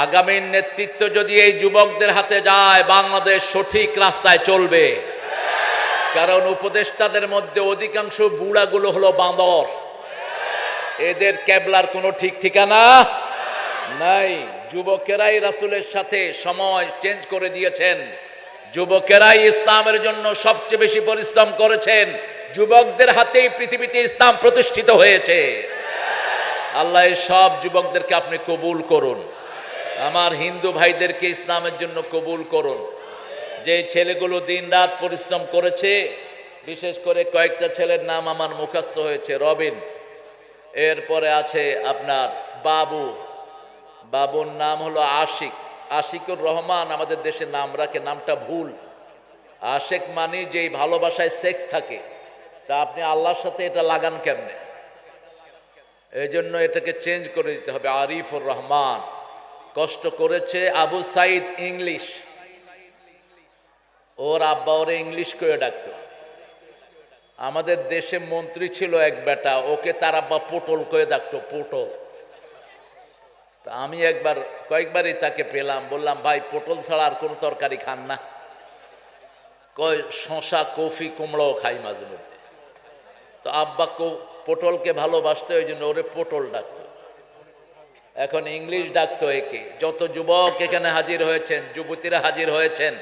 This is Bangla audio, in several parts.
আগামীর নেতৃত্ব যদি এই যুবকদের হাতে যায়, বাংলাদেশ সঠিক রাস্তায় চলবে। কারণ উপদেষ্টাদের মধ্যে অধিকাংশ বুড়াগুলো হলো বাঁদর, এদের কেবলার কোনো ঠিক ঠিকানা নাই। যুবকেরাই রাসূলের সাথে সময় চেঞ্জ করে দিয়েছেন, যুবকেরাই ইসলামের জন্য সবচেয়ে বেশি পরিশ্রম করেছেন, যুবকদের হাতেই পৃথিবীতে ইসলাম প্রতিষ্ঠিত হয়েছে। আল্লাহ সব যুবকদেরকে আপনি কবুল করুন, আমার হিন্দু ভাইদেরকে ইসলামের জন্য কবুল করুন। যে ছেলেগুলো দিনরাত পরিশ্রম করেছে, বিশেষ করে কয়েকটা ছেলের নাম আমার মুখস্থ হয়েছে, রবিন, এরপরে আছে আপনার বাবু, বাবুর নাম হলো আশিক, আশিকুর রহমান, আমাদের দেশে নাম রাখে, নামটা ভুল। আশেক মানে যেই ভালোবাসায় সেক্স থাকে, তা আপনি আল্লাহর সাথে এটা লাগান কেমনে? এই জন্য এটাকে চেঞ্জ করে দিতে হবে, আরিফুর রহমান। কষ্ট করেছে আবু সাইদ ইংলিশ, ওর আব্বা ওরে ইংলিশ করে ডাকতো। আমাদের দেশে মন্ত্রী ছিল এক বেটা, ওকে তার আব্বা পটল করে ডাকতো, পটল। তা আমি কয়েকবারই তাকে পেলাম, বললাম ভাই পটল ছাড়া আর কোনো তরকারি খান না? কয় শশা, কফি, কুমড়াও খাই মাঝে মধ্যে। তো আব্বা পটলকে ভালোবাসতো, ওই জন্য ওরে পটল ডাকতো। এখন ইংলিশ ডাকতো একে। যত যুবক এখানে হাজির হয়েছেন, যুবতীরা হাজির হয়েছেন,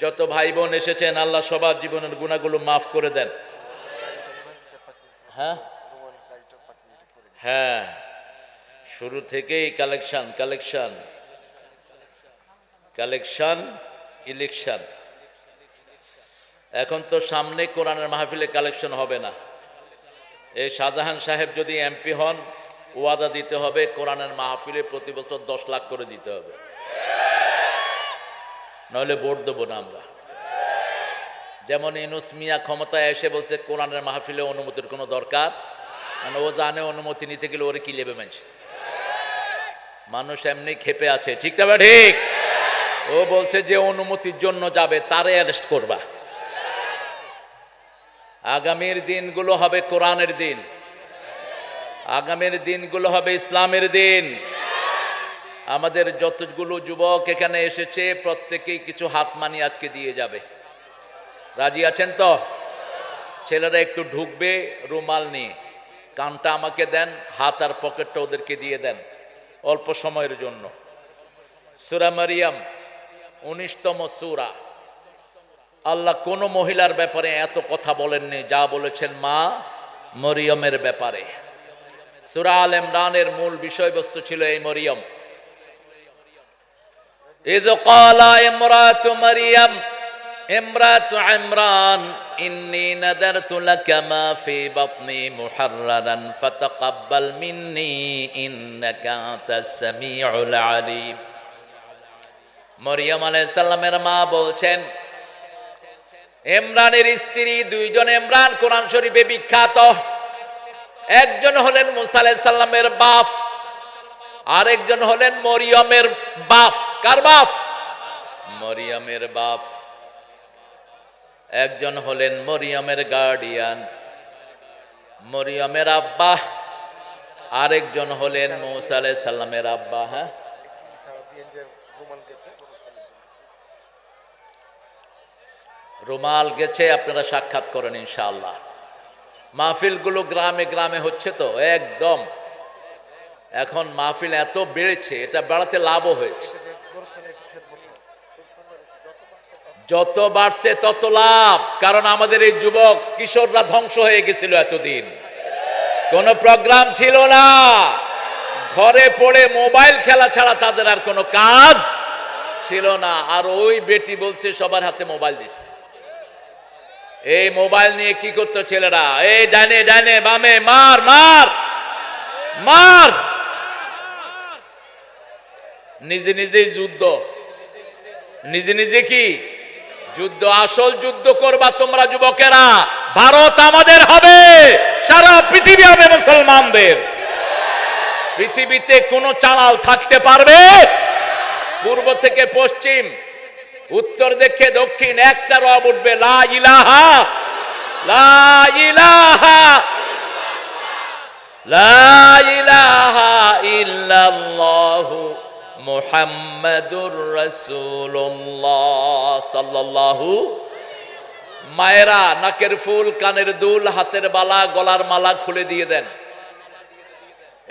যত ভাই বোন এসেছেন, আল্লাহ সবার জীবনের গুনাহগুলো মাফ করে দেন। হ্যাঁ হ্যাঁ, শুরু থেকেই কালেকশন কালেকশন কালেকশন, ইলেকশন। এখন তো সামনে কোরআনের মাহফিলে কালেকশন হবে না। এই শাহজাহান সাহেব যদি এমপি হন, ওয়াদা দিতে হবে কোরআনের মাহফিলে প্রতি বছর 10 লাখ করে দিতে হবে, নইলে ভোট দেবো না আমরা। যেমন ইউনূস মিয়া ক্ষমতায় এসে বলছে কোরআনের মাহফিলে অনুমতির কোনো দরকার, মানে ও জানে অনুমতি নিতে গেলে ওরে কি লেবে মানুষ এমনি খেপে আছে, ঠিক না? ঠিক। ও বলছে যে অনুমতির জন্য যাবে তারে অ্যারেস্ট করবা। আগামীর দিনগুলো হবে কোরআনের দিন, আগামীর দিনগুলো হবে ইসলামের দিন। আমাদের যতগুলো যুবক এখানে এসেছে প্রত্যেকেই কিছু হাত মানি আজকে দিয়ে যাবে। রাজি আছেন তো? ছেলেরা একটু ঢুকবে রুমাল নিয়ে, কানটা আমাকে দেন, হাত আর পকেটটা ওদেরকে দিয়ে দেন অল্প সময়ের জন্য। সূরা মারিয়াম 19তম সূরা। আল্লাহ কোন মহিলার ব্যাপারে এত কথা বলেননি যা বলেছেন মা মরিয়মের ব্যাপারে। সূরা আল ইমরানের মূল বিষয়বস্তু ছিল এই মরিয়ম। ইয ক্বালা ইমরাতু মারিয়াম ইমরাতু ইমরান ইন্নী নাযারতু লাকা মা ফি বাতনি মুহাররারান ফাতাকাব্বাল মিন্নী ইন্নাকা আনতাস সামিউল আলিম। মরিয়ম আলাইহিস সালামের মা বলছেন, ইমরানের স্ত্রী, দুইজন ইমরান কোরআন শরীফে বিখ্যাত। একজন হলেন মুসা আলাইহিস সালামের বাপ, আরেকজন হলেন মরিয়মের বাপ। কার বাপ? মরিয়মের বাপ। একজন হলেন মরিয়মের গার্ডিয়ান, মরিয়মের আব্বা, আরেকজন হলেন মুসা আলাইহিস সালামের আব্বা। হ্যাঁ, রুমাল গেছে, আপনারা সাক্ষাৎ করেন ইনশাআল্লাহ। মাহফিলগুলো গ্রামে গ্রামে হচ্ছে তো একদম। এখন মাহফিল এত বেড়েছে, এটা বাড়াতে লাভও হয়েছে। যত বাড়ছে তত লাভ, কারণ আমাদের এই যুবক কিশোররা ধ্বংস হয়ে গেছিল। এতদিন কোনো প্রোগ্রাম ছিল না, ঘরে পড়ে মোবাইল খেলা ছাড়া তাদের আর কোনো কাজ ছিল না। আর ওই বেটি বলছে সবার হাতে মোবাইল দিছে। এই মোবাইল নিয়ে কি করতো ছেলেরা? এই ডানে ডানে বামে মার মার মার, নিজে নিজেই যুদ্ধ, নিজে নিজে কি যুদ্ধ। আসল যুদ্ধ করবা তোমরা যুবকেরা। ভারত আমাদের হবে, সারা পৃথিবী হবে মুসলমানদের। পৃথিবীতে কোন চালাল থাকতে পারবে? পূর্ব থেকে পশ্চিম, উত্তর থেকে দক্ষিণ, একটা রব উঠবে, লা ইলাহা লা ইলাহা লা ইলাহা ইল্লাল্লাহু মুহাম্মাদুর রাসূলুল্লাহ সাল্লাল্লাহু। মায়েরা নাকের ফুল, কানের দুল, হাতের বালা, গলার মালা খুলে দিয়ে দেন।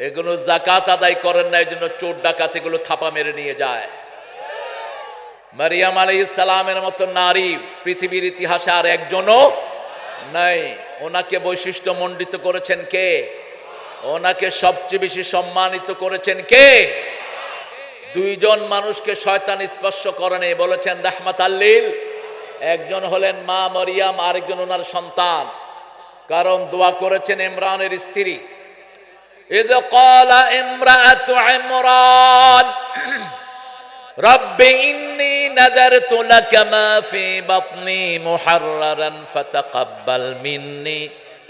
এগুলো যাকাত আদায় করেন না, এই জন্য চোর ডাকাত এগুলো থাপা মেরে নিয়ে যায়। মারিয়াম আলাইহিস সালামের মতো নারী পৃথিবীর ইতিহাসে আর একজনও নাই। ওনাকে বৈশিষ্ট্য মণ্ডিত করেছেন কে? ওনাকে সবচেয়ে বেশি সম্মানিত করেছেন কে? দুইজন মানুষকে শয়তান স্পর্শ করেনি, বলেছেন রাহমাতাল লিল। একজন হলেন মা মরিয়াম, আরেকজন ওনার সন্তান। কারণ দোয়া করেছেন ইমরানের স্ত্রী। ইদ ক্বালা ইমরাতু ইমরান রব্বি ইন্নী নাযারতু লাকা মা ফি বাতনি মুহাররারান ফাতাকাব্বাল মিন্নী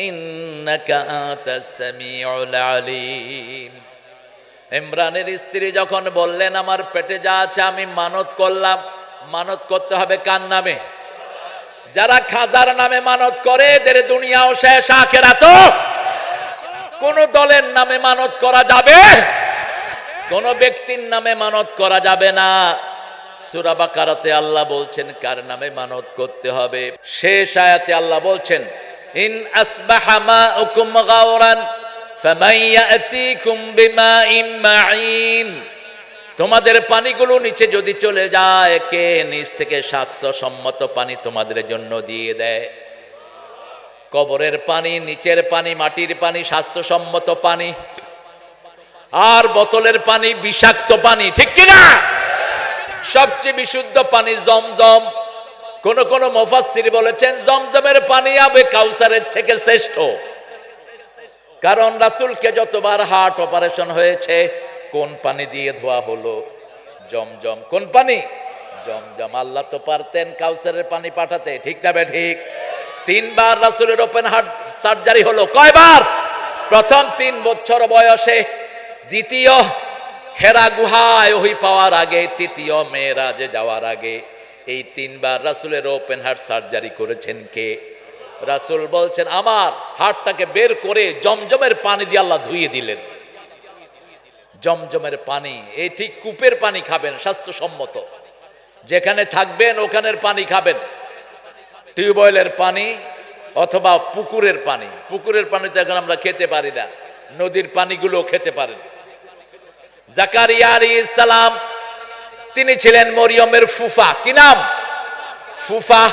ইন্নাকা আনতাস সামিউল আলিম। ইমরানের স্ত্রী যখন বললেন আমার পেটে যা আছে আমি মানত করলাম। মানত করতে হবে কার নামে? যারা খাজার নামে মানত করে এদের দুনিয়াও শেষ, আখিরাতও। কোন দলের নামে মানত করা যাবে, কোন ব্যক্তির নামে মানত করা যাবে না। সূরা বাকারাতে আল্লাহ বলছেন কার নামে মানত করতে হবে। শেষ আয়াতে আল্লাহ বলছেন ইন আসবাহা মাউকুম গাওরান ফামান ইয়াতিকুম বিমাইন মাঈন। তোমাদের পানিগুলো নিচে যদি চলে যায়, কে নিচ থেকে স্বাস্থ্যসম্মত পানি তোমাদের জন্য দিয়ে দেয়? কবরের পানি, নিচের পানি, মাটির পানি, স্বাস্থ্যসম্মত পানি, আর বোতলের পানি বিষাক্ত পানি, ঠিক কিনা? সবচেয়ে বিশুদ্ধ পানি জমজম। কোন কোন মুফাসসির বলেছেন জমজমের পানি আবে কাউসারের থেকে শ্রেষ্ঠ। কারণ রাসূলকে যতবার হার্ট অপারেশন হয়েছে কোন পানি দিয়ে ধোয়া হলো? জমজম। কোন পানি? জমজম। আল্লাহ তো পারতেন কাউসারের পানি পাঠাতে, ঠিক না বে ঠিক? 3 বার রাসূলের ওপেন হার্ট সার্জারি হলো। কয়বার? প্রথম 3 বছর বয়সে, দ্বিতীয় হেরা গুহায় ওহী পাওয়ার আগে, তৃতীয় মেরাজে যাওয়ার আগে। এই 3 বার রাসূলের ওপেন হার্ট সার্জারি করেছেন কে? রাসূল বলছেন আমার হার্টটাকে বের করে জমজমের পানি দিয়ে আল্লাহ ধুইয়ে দিলেন। জমজমের পানি, এই ঠিক কূপের পানি খাবেন, স্বাস্থ্যসম্মত। যেখানে থাকবেন ওখানের পানি খাবেন। টিউবওয়েলের পানি অথবা পুকুরের পানি। পুকুরের পানি তো এখন আমরা খেতে পারি না, নদীর পানিগুলো খেতে পারেন। জাকারিয়া আলাইহিস সালাম তিনি ছিলেন মরিয়মের ফুফা। কি নাম? ফুফা।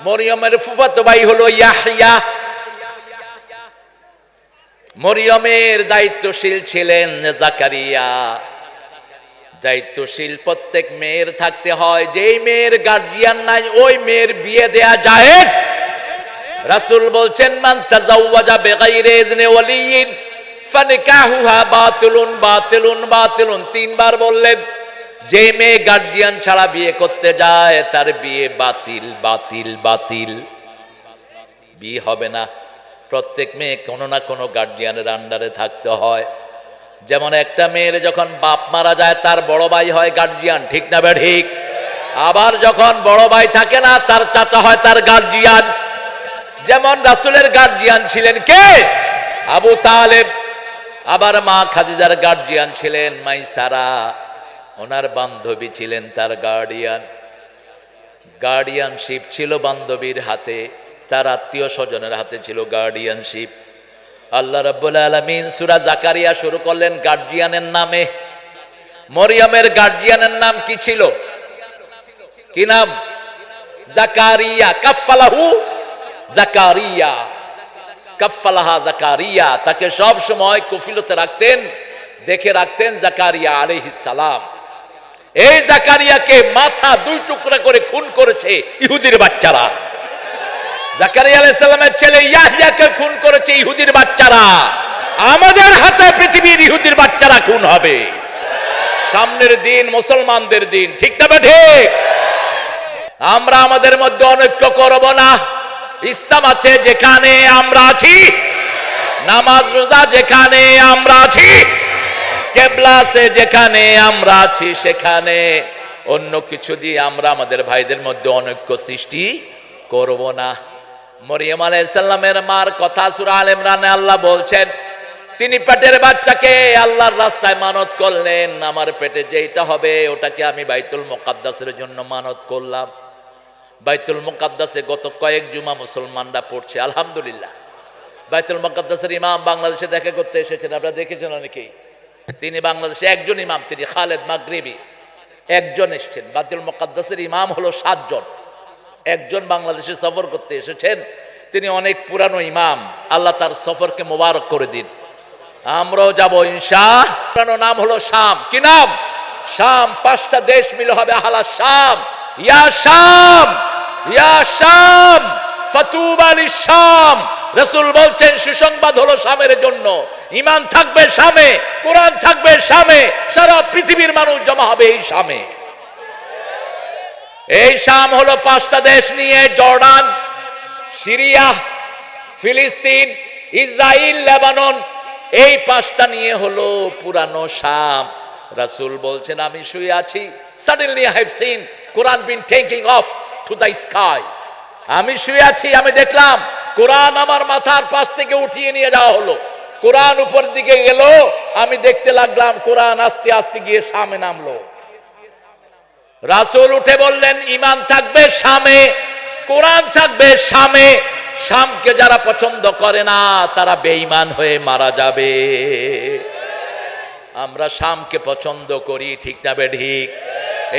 মরিয়মের ফুফাতো ভাই হলো ইয়াহইয়া। মরিয়মের দায়িত্বশীল ছিলেন জাকারিয়া। দায়িত্বশীল প্রত্যেক মেয়ের থাকতে হয়। যেই মেয়ের গার্জিয়ান নাই ওই মেয়ের বিয়ে দেয়া জায়েজ। রাসূল বলছেন মান তাজাওয়াজা বিগাইরি ইযনি ওয়ালিয়িন ফানিকাহুহা বাতিলুন বাতিলুন বাতিলুন। 3 বার বললেন যে মেয়ে গার্জিয়ান ছাড়া বিয়ে করতে যায় তার বিয়ে বাতিল বাতিল বাতিল, বিয়ে হবে না। প্রত্যেক মেয়ে কোনো না কোনো গার্জিয়ানের আন্ডারে থাকতে হয়। যেমন একটা মেয়ের যখন বাপ মারা যায় তার বড় ভাই হয় গার্জিয়ান, ঠিক না বে ঠিক? আবার যখন বড় ভাই থাকে না তার চাচা হয় তার গার্জিয়ান। যেমন রাসূলের গার্জিয়ান ছিলেন কে? আবু তালেব। আবার মা খাদিজার গার্জিয়ান ছিলেন মাইসারা, ওনার বান্ধবী ছিলেন তার গার্ডিয়ান। গার্ডিয়ানশিপ ছিল বান্ধবীর হাতে, তার আত্মীয় স্বজনের হাতে ছিল গার্ডিয়ানশিপ। আল্লাহ রাব্বুল আলামিন সূরা জাকারিয়া শুরু করলেন গার্ডিয়ানের নামে। মরিয়মের গার্ডিয়ানের নাম কি ছিল? কি নাম? জাকারিয়া। কাফালাহু জাকারিয়া, কাফালাহা জাকারিয়া। তাকে সব সময় কফিলতে রাখতেন, দেখে রাখতেন জাকারিয়া আলাইহিস সালাম। এই জাকারিয়াকে মাথা 2 টুকরা করে খুন করেছে ইহুদির বাচ্চারা। জাকারিয়া আলাইহিস সালামের ছেলে ইয়াহইয়াকে খুন করেছে ইহুদির বাচ্চারা। আমাদের হাতে পৃথিবীর ইহুদির বাচ্চারা খুন হবে। সামনের দিন মুসলমানদের দিন, ঠিক না ঠিক? আমরা আমাদের মধ্যে অনৈক্য করব না। ইসলাম আছে যেখানে আমরা আছি, নামাজ রোজা যেখানে আমরা আছি, কিবলা আছে যেখানে আমরা আছি, সেখানে অন্য কিছু দিয়ে আমরা আমাদের ভাইদের মধ্যে অনৈক্য সৃষ্টি করব না। মরিয়ম আলাইহিস সালামের মার কথা সূরা আলে ইমরানে আল্লাহ বলছেন তিনি পেটের বাচ্চাকে আল্লাহর রাস্তায় মানত করলেন, আমার পেটে যেটা হবে ওটাকে আমি বাইতুল মুকাদ্দাসের জন্য মানত করলাম। বাইতুল মুকাদ্দাসে গত কয়েক জুমা মুসলমানরা পড়ছে, আলহামদুলিল্লাহ। বাইতুল মুকাদ্দাসের ইমাম বাংলাদেশে দেখা করতে এসেছেন, আপনারা দেখেছেন অনেকেই। তিনি বাংলাদেশে একজন ইমাম, তিনি খালেদ মাগরিবি, একজন এসেছেন। বাইতুল মুকাদ্দাসের ইমাম হলো 7 জন, একজন বাংলাদেশে সফর করতে এসেছেন। তিনি অনেক পুরানো ইমাম, আল্লাহ তার সফরকে মোবারক করে দিন। আমরাও যাব ইনশাআল্লাহ। পুরানো নাম হলো শাম। কি নাম? শাম। 5টা দেশ মিলে হবে আহলা শাম। ইয়া শাম, ইয়া শাম, ফাতুবা লিশ-শাম। রাসূল বলছেন সুসংবাদ হলো শামের জন্য। ঈমান থাকবে শামে, কোরআন থাকবে শামে, সারা পৃথিবীর মানুষ জমা হবে এই শামে। এই শাম হলো 5টা দেশ নিয়ে জর্ডান, সিরিয়া, ফিলিস্তিন, ইসরায়েল, লেবানন, এই 5টা নিয়ে হলো পুরানো শাম। রাসূল বলছেন আমি শুয়ে আছি, suddenly I have seen Quran been taking off to the sky. আমি শুয়ে আছি, আমি দেখলাম কোরআন আমার মাথার পাশ থেকে উঠিয়ে নিয়ে যাওয়া হলো। কোরআন উপর দিকে গেল, আমি দেখতে লাগলাম কোরআন আস্তে আস্তে গিয়ে শামে নামলো। রাসূল উঠে বললেন ঈমান থাকবে শামে, কোরআন থাকবে শামে। শামকে যারা পছন্দ করে না তারা বেঈমান হয়ে মারা যাবে। আমরা শামকে পছন্দ করি, ঠিক না বেঠিক?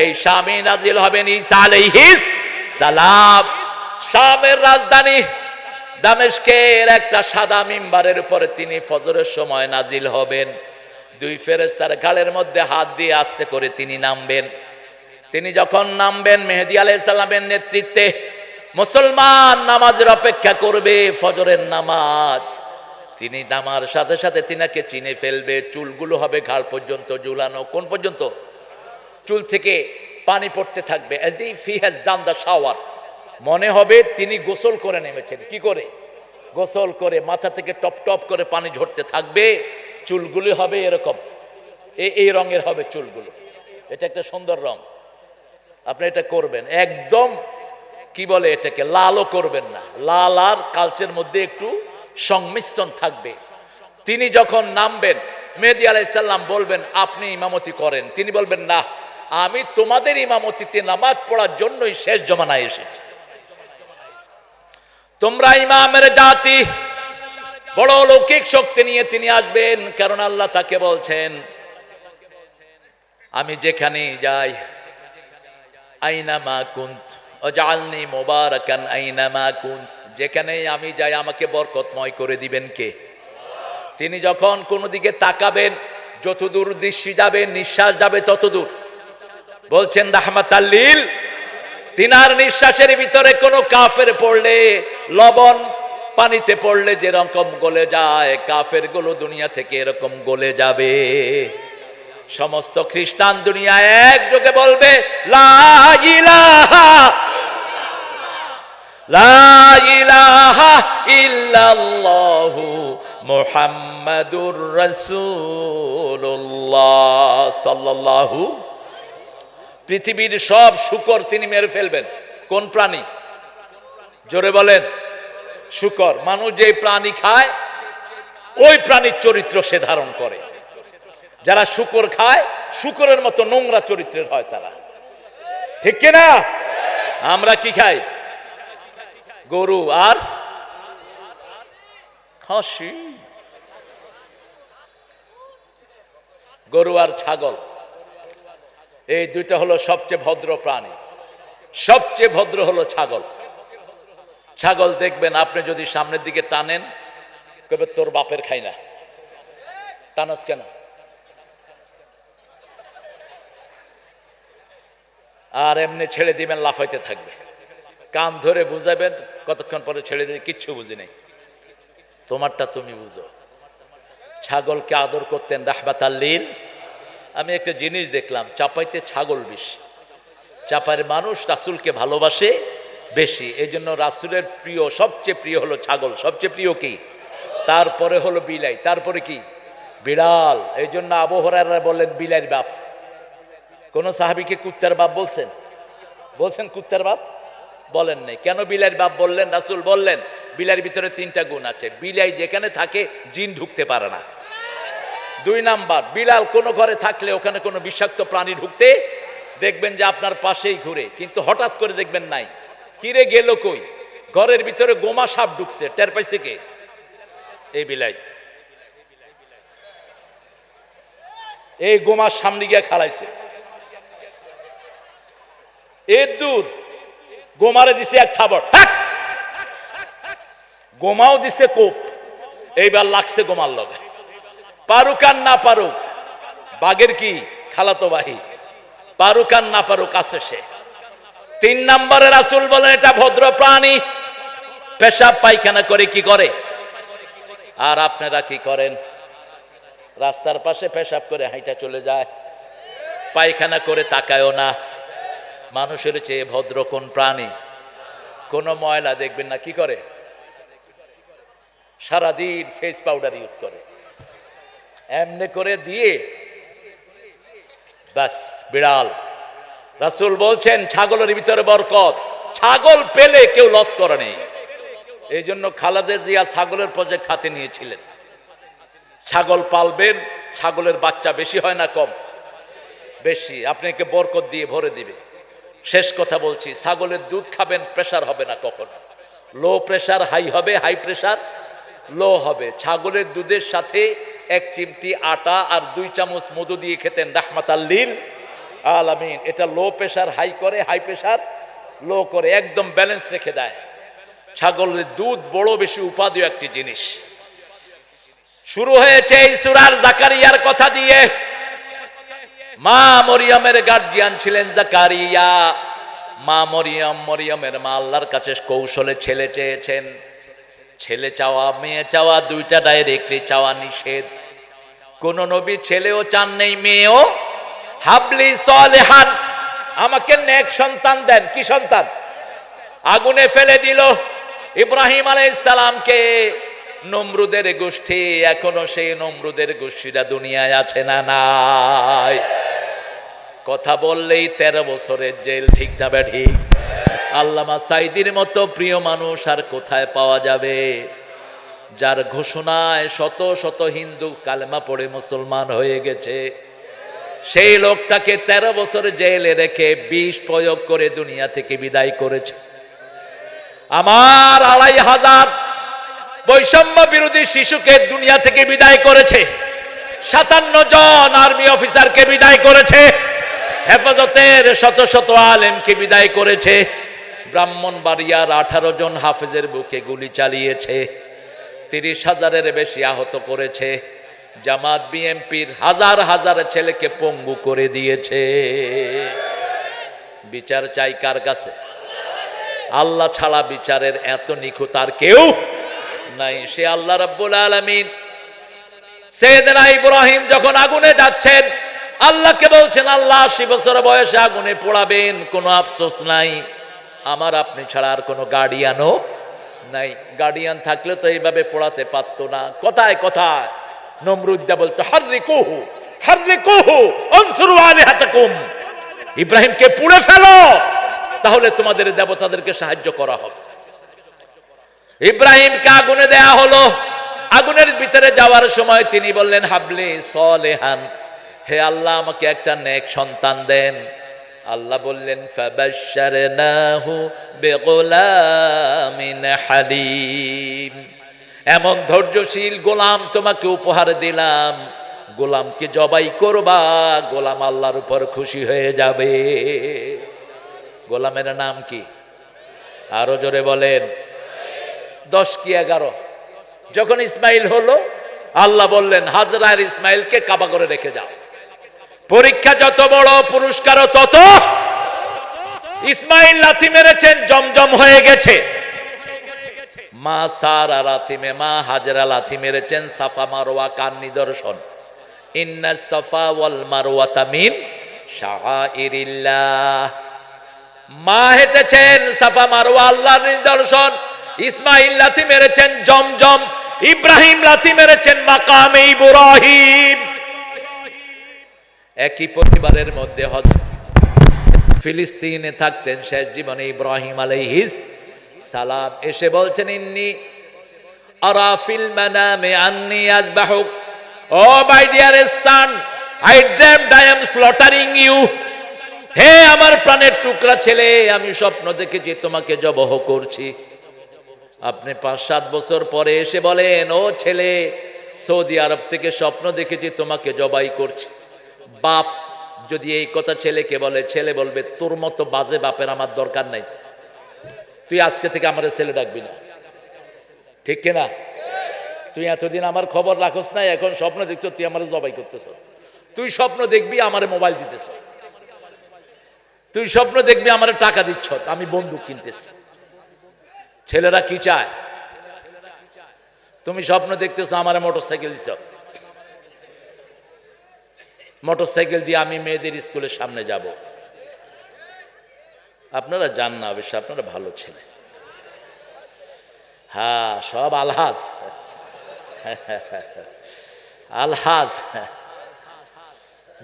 এই শামে নাজিল হবেন ঈসা আলাইহিস সালাম। শামের রাজধানী দামেস্কের একটা সাদা মিম্বারের উপরে তিনি ফজরের সময় নাজিল হবেন। 2 ফেরেশতার ঘাড়ের মধ্যে হাত দিয়ে আস্তে করে তিনি নামবেন। তিনি যখন নামবেন মেহেদী আলাইহিস সালামের নেতৃত্বে মুসলমান নামাজের অপেক্ষা করবে, ফজরের নামাজ। তিনি নামার সাথে সাথে তিনাকে চিনে ফেলবে। চুলগুলো হবে ঘাড় পর্যন্ত ঝুলানো। কোন পর্যন্ত? চুল থেকে পানি পড়তে থাকবে, as if he has done the shower। মনে হবে তিনি গোসল করে নেমেছেন। কি করে? গোসল করে, মাথা থেকে টপ টপ করে পানি ঝরতে থাকবে। চুলগুলো হবে এরকম, এই রঙের হবে চুলগুলো। এটা একটা সুন্দর রং, আপনি এটা করবেন। একদম কি বলে এটাকে, লালও করবেন না, লাল আর কালচের মধ্যে একটু সংমিশ্রণ থাকবে। তিনি যখন নামবেন মেহেদী আলাইহিস সালাম বলবেন আপনি ইমামতি করেন। তিনি বলবেন না, আমি তোমাদের ইমামতিতে নামাজ পড়ার জন্যই শেষ জমানায় এসেছি। তোমরা ইমামের জাতি। বড় লৌকিক শক্তি নিয়ে তিনি আসবেন, কারণ আল্লাহ তাকে বলছেন আমি যেখানে যাই, আইনামা কুন্ত ওয়াজআলনি মুবারাকান আইনামা কুন্ত, যেখানেই আমি যাই আমাকে বরকতময় করে দিবেন কে? তিনি যখন কোনো দিকে তাকাবেন, যতদূর দৃষ্টি যাবে, নিঃশ্বাস যাবে ততদূর। বলছেন রাহমাতাল লিল। তিনার নিঃশ্বাসের ভিতরে কোনো কাফের পড়লে, লবণ পানিতে পড়লে যেরকম গলে যায়, কাফের গুলো দুনিয়া থেকে এরকম গলে যাবে। সমস্ত খ্রিস্টান দুনিয়া একযোগে বলবে লা ইলাহা লা ইলাহা ইল্লাল্লাহু মুহাম্মাদুর রাসূলুল্লাহ সাল্লাল্লাহু। পৃথিবীর সব শূকর তিনি মেরে ফেলবেন। কোন প্রাণী? জোরে বলেন। শূকর। মানুষ যে প্রাণী খায় ওই প্রাণীর চরিত্র সে ধারণ করে। যারা শূকর খায় শূকরের মতো নোংরা চরিত্রের হয় তারা, ঠিক কিনা? আমরা কি খাই? গরু আর খাসি, গরু আর ছাগল, এই দুইটা হলো সবচেয়ে ভদ্র প্রাণী। সবচেয়ে ভদ্র হলো ছাগল। ছাগল দেখবেন আপনি যদি সামনের দিকে টানেন কবে তোর বাপের খাই না, টানাস কেন? আর এমনি ছেড়ে দিবেন লাফাইতে থাকবে। কান ধরে বুঝাবেন, কতক্ষণ পরে ছেড়ে দিবে, কিচ্ছু বুঝি নেই, তোমারটা তুমি বুঝো। ছাগলকে আদর করতেন রাহমাতাল লিল। আমি একটা জিনিস দেখলাম, চাপাইতে ছাগল বেশি। চাপাইয়ের মানুষ রাসূলকে ভালোবাসে বেশি, এই জন্য রাসূলের প্রিয়, সবচেয়ে প্রিয় হলো ছাগল। সবচেয়ে প্রিয় কি? তারপরে হলো বিলাই, তারপরে কি? বিড়াল। এই জন্য আবু হুরায়রা বললেন বিলাইয়ের বাপ। কোন সাহাবীকে কুত্তার বাপ বলছেন? বলছেন কুত্তার বাপ? বলেন নাই। কেন বিলাইয়ের বাপ বললেন? রাসূল বললেন বিলাইয়ের ভিতরে 3টা গুণ আছে। বিলাই যেখানে থাকে জিন ঢুকতে পারে না। 2 নাম্বার, বিলাল কোনো ঘরে থাকলে ওখানে কোনো বিষাক্ত প্রাণী ঢুকতে দেখবেন যে আপনার পাশেই ঘুরে, কিন্তু হঠাৎ করে দেখবেন নাই, কিরে গেল কই, ঘরের ভিতরে গোমা সাপ ঢুকছে, টের পাইছে কে? এই বিলাই। এই গোমার সামনে গিয়ে খালাইছে, এর দূর গোমারে দিছে এক থাবড়, গোমাও দিছে কোপ, এইবার লাগছে গোমার লগে। পারুক আর না পারুক, বাঘের কি খালাতো ভাই, পারুক আর না পারুক আছে সে। 3 নম্বরে রাসূল বলেন এটা ভদ্র প্রাণী, পেশাব পায়খানা করে কি করে? আর আপনারা কি করেন? রাস্তার পাশে পেশাব করে হাইটা চলে যায়, পায়খানা করে তাকায়ও না। মানুষের চেয়ে ভদ্র কোন প্রাণী? কোন ময়লা দেখবেন না কি করে, সারাদিন ফেস পাউডার ইউজ করে, এমনি করে দিয়ে বাস বিড়াল। রাসূল বলছেন ছাগলের ভিতরে বরকত, ছাগল পেলে কেউ লস করে নেই। এই জন্য খালেদা জিয়া ছাগলের প্রজেক্ট হাতে নিয়েছিলেন। ছাগল পালবেন, ছাগলের বাচ্চা বেশি হয় না কম? বেশি, আপনাকে বরকত দিয়ে ভরে দিবে। শেষ কথা বলছি, ছাগলের দুধ খাবেন, প্রেসার হবে না কখনো। লো প্রেসার হাই হবে, হাই প্রেসার লো হবে। ছাগলের দুধের সাথে 1 চিমটি আটা আর 2 চামচ মধু দিয়ে খেতেন, রাহমাতাল লিল আলামিন। এটা লো প্রেসার হাই করে, হাই প্রেসার লো করে, একদম ব্যালেন্স রেখে দেয়। ছাগলের দুধ বড় বেশি উপাদেয় একটি জিনিস। শুরু হয়েছে এই সূরার জাকারিয়ার কথা দিয়ে। মা মরিয়মের গার্ডিয়ান ছিলেন জাকারিয়া। মা মরিয়মের মা আল্লাহর কাছে কৌশলে ছেলে চেয়েছেন। ছেলে চাওয়া মেয়ে চাওয়া দুইটা ডাইরেক্টলি চাওয়া নিষেধ। কোন নবী ছেলেও চান নেই, মেয়েও। হাবলি সলিহান, আমাকে নেক সন্তান দেন। কি সন্তান? আগুনে ফেলে দিল ইব্রাহিম আলাইহিস সালামকে নমরুদের গোষ্ঠী। এখনো সেই নমরুদের গোষ্ঠীরা দুনিয়ায় আছে না নাই? কথা বললেই 13 বছরের জেল, ঠিক না ঠিক? আল্লামা সাইদির মতো প্রিয় মানুষ আর কোথায় পাওয়া যাবে, যার ঘোষণায় শত শত হিন্দু কালেমা পড়ে মুসলমান হয়ে গেছে। সেই লোকটাকে 13 বছর জেলে রেখে বিষ প্রয়োগ করে দুনিয়া থেকে বিদায় করেছে। আমার 2500 বৈষম্য বিরোধী শিশুকে দুনিয়া থেকে বিদায় করেছে। 57 জন আর্মি অফিসারকে বিদায় করেছে। হেফাজতের শত শত আলেমকে বিদায় করেছে। ব্রাহ্মণবাড়িয়ার 18 জন হাফেজের বুকে গুলি চালিয়েছে। 30,000-এর বেশি আহত করেছে। জামাত বিএনপির হাজার হাজার ছেলেকে পঙ্গু করে দিয়েছে। বিচার চাই কার কাছে? আল্লাহ ছাড়া বিচারের এত নিখুঁত আর কেউ নাই। সে আল্লাহ রাব্বুল আলামিন। সাইয়েদনা ইব্রাহিম যখন আগুনে যাচ্ছেন, আল্লাহকে বলছেন, আল্লাহ 80 বছর বয়সে আগুনে পোড়াবেন, কোনো আফসোস নাই। আমার আপনি ছাড়া আর কোনো গার্ডিয়ানও নাই। গার্ডিয়ান থাকলে তো এইভাবে পোড়াতে পারতো না। কথায় কথায় নমরুদ্দা বলতো, হাররিকুহু হাররিকুহু আনসুরু আলিহাতাকুম, ইব্রাহিমকে পুড়ে ফেলো, তাহলে তোমাদের দেবতাদেরকে সাহায্য করা হবে। ইব্রাহিমকে আগুনে দেয়া হলো। আগুনের ভিতরে যাওয়ার সময় তিনি বললেন, হাবলি সলিহান, হে আল্লাহ আমাকে একটা নেক সন্তান দেন। আল্লাহ বললেন, ফাবাশশারনাহু বিগুলামিন হালিম, এমন ধৈর্যশীল গোলাম তোমাকে উপহার দিলাম। গোলামকে জবাই করবা, গোলাম আল্লাহর উপর খুশি হয়ে যাবে। গোলামের নাম কি? আরো জোরে বলেন। 10 কি 11? যখন ইসমাইল হলো, আল্লাহ বললেন, হাজরা আর ইসমাইলকে কাবা করে রেখে যাও। পরীক্ষা যত বড়, পুরস্কারও তত। ইসমাইল লাথি মেরেছেন, জমজম হয়ে গেছে। মা সারা মা হাজরা লাথি মেরেছেন, সাফা মারওয়া কার নিদর্শন। ইন্নাস সাফা ওয়াল মারওয়াতা মিন শাআইরিল্লাহ। মা হেঁটেছেন, সাফা মারওয়া আল্লাহর নিদর্শন। ইসমাইল লাথি মেরেছেন জমজম, ইব্রাহিম লাথি মেরেছেন মাকামে ইব্রাহিম। একই পরিবারের মধ্যে ফিলিস্তিনে থাকতেন শেষ জীবনে ইব্রাহিম আলাইহিস সালাম। এসে বলছেন, ইন্নী আরা ফিল মানামে আন্নী আযবাহুক, ও Oh my dearest son, I dreamed I am slaughtering you. হে আমার প্রাণের টুকরা ছেলে, আমি স্বপ্ন দেখেছি তোমাকে জবহ করছি। আপনি 5-7 বছর পরে এসে বলেন, ও ছেলে, সৌদি আরব থেকে স্বপ্ন দেখেছি তোমাকে জবাই করছি। বাপ যদি এই কথা ছেলেকে বলে, ছেলে বলবে তোর মতো বাজে বাপের আমার দরকার নাই, তুই আজকে থেকে আমার ছেলে ডাকবি না। ঠিক কিনা? তুই এতদিন আমার খবর রাখস না, এখন স্বপ্ন দেখছো তুই আমার জবাই করতেছ। তুই স্বপ্ন দেখবি আমার মোবাইল দিতেছ, তুই স্বপ্ন দেখবি আমার টাকা দিচ্ছ, আমি বন্দুক কিনতেছি। ছেলেরা কি চায়? তুমি স্বপ্ন দেখতেছো আমার মোটরসাইকেল দিচ্ছ, মোটরসাইকেল দিয়ে আমি মেয়েদের স্কুলের সামনে যাব। আপনারা জান না, অবশ্য আপনারা ভালো ছেলে। হ্যাঁ, সব আলহাজ আলহাজ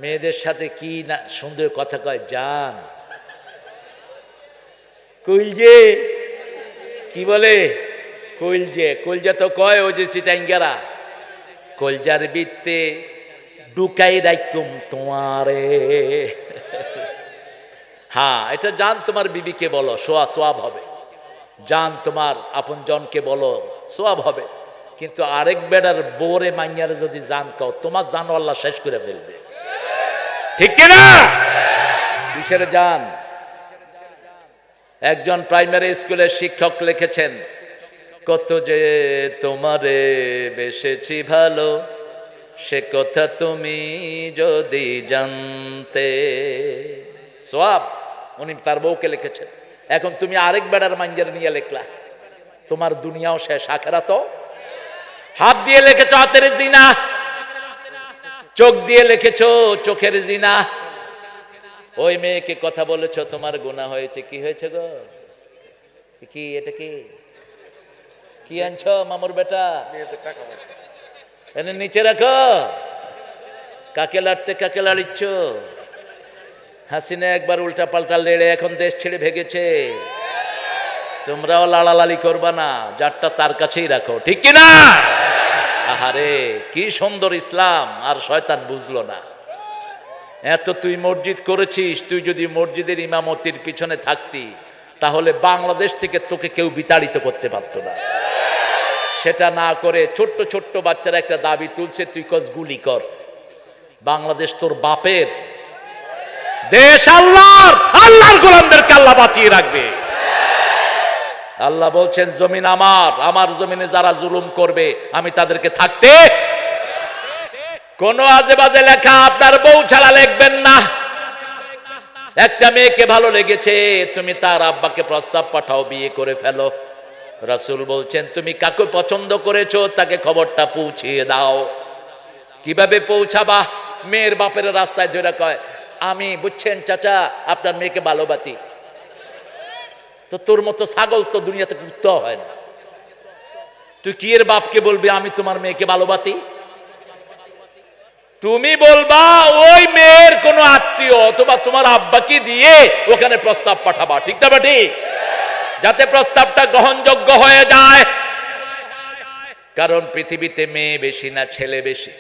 মেয়েদের সাথে কি না সুন্দর কথা কয়, জান কইলজে, কি বলে কইলজে, কইলজা তো কয় ওই যে চিটাঙ্গারা, কলজার বিত্তে ডুকাই রাখতুম তোমারে। হ্যাঁ, এটা জান তোমার বিবিকে বলো, সোয়াব হবে। জান তোমার আপন জনকে বলো, সোয়াব হবে। কিন্তু আরেক বেড়ার বোরে মাইয়ারে যদি জান কও, তোমার জান আল্লাহ শেষ করে ফেলবে। ঠিক কিনা? কিসের জান? একজন প্রাইমারি স্কুলের শিক্ষক লিখেছেন, কত যে তোমারে বেসেছি ভালো, সে কথা তুমি যদি জানতে। সোয়াব উনি তার বউকে লিখেছেন। এখন তুমি আরেক বেড়ার মাইয়ারে নিয়ে লিখলা, তোমার দুনিয়াও শেষ, আখিরাতও। হাত দিয়ে লিখেছ হাতের জিনা, চোখ দিয়ে লিখেছ চোখের জিনা। ওই মেয়েকে কথা বলেছ, তোমার গুনাহ হয়েছে। কি হয়েছে গো? কি এটা কি কি আনছ মামুর বেটা? এনে নিচে রাখো। কাকে লাড়তে কাকে লাড়িচ্ছ? হাসিনা একবার উল্টা পাল্টা লেড়ে এখন দেশ ছেড়ে ভেগেছে। তোমরাও লাড়ালাড়ি করবা না, যারটা তার কাছেই রাখো। ঠিক কিনা? আহারে কি সুন্দর ইসলাম, আর শয়তান বুঝলো না। এত তুই মসজিদ করেছিস, তুই যদি মসজিদের ইমামতির পিছনে থাকতি তাহলে বাংলাদেশ থেকে তোকে কেউ বিতাড়িত করতে পারতো না। সেটা না করে ছোট্ট ছোট্ট বাচ্চারা একটা দাবি তুলছে, তুই কস গুলি কর। বাংলাদেশ তোর বাপের দেশ, আল্লাহর, আল্লাহর গোলামদেরকে আল্লাহ বাঁচিয়ে রাখবে। আল্লাহ বলছেন, জমিন আমার, আমার জমিনে যারা জুলুম করবে আমি তাদেরকে থাকতে। কোন আজে বাজে লেখা আপনার বউ ছাড়া লিখবেন না। একটা মেয়েকে ভালো লেগেছে, তুমি তার আব্বাকে প্রস্তাব পাঠাও, বিয়ে করে ফেলো। রাসূল বলছেন, তুমি কাকে পছন্দ করেছো তাকে খবরটা পৌঁছিয়ে দাও। কিভাবে পৌঁছাবা? মেয়ের বাপের রাস্তায় ধরে কয়, আমি বুঝছেন চাচা আপনার মেয়েকে ভালোবাসি। তো তোর মতো ছাগল তো দুনিয়াতে কুত্তাও হয় না। তুই কি এর বাপকে বলবি আমি তোমার মেয়েকে ভালোবাসি? তুমি বলবা ওই মেয়ের কোনো আত্মীয় অথবা তোমার আব্বাকে দিয়ে ওখানে প্রস্তাব পাঠাবা। ঠিক না ঠিক? যাতে প্রস্তাবটা গ্রহণযোগ্য হয়ে যায়। কারণ পৃথিবীতে মেয়ে বেশি না ছেলে বেশি?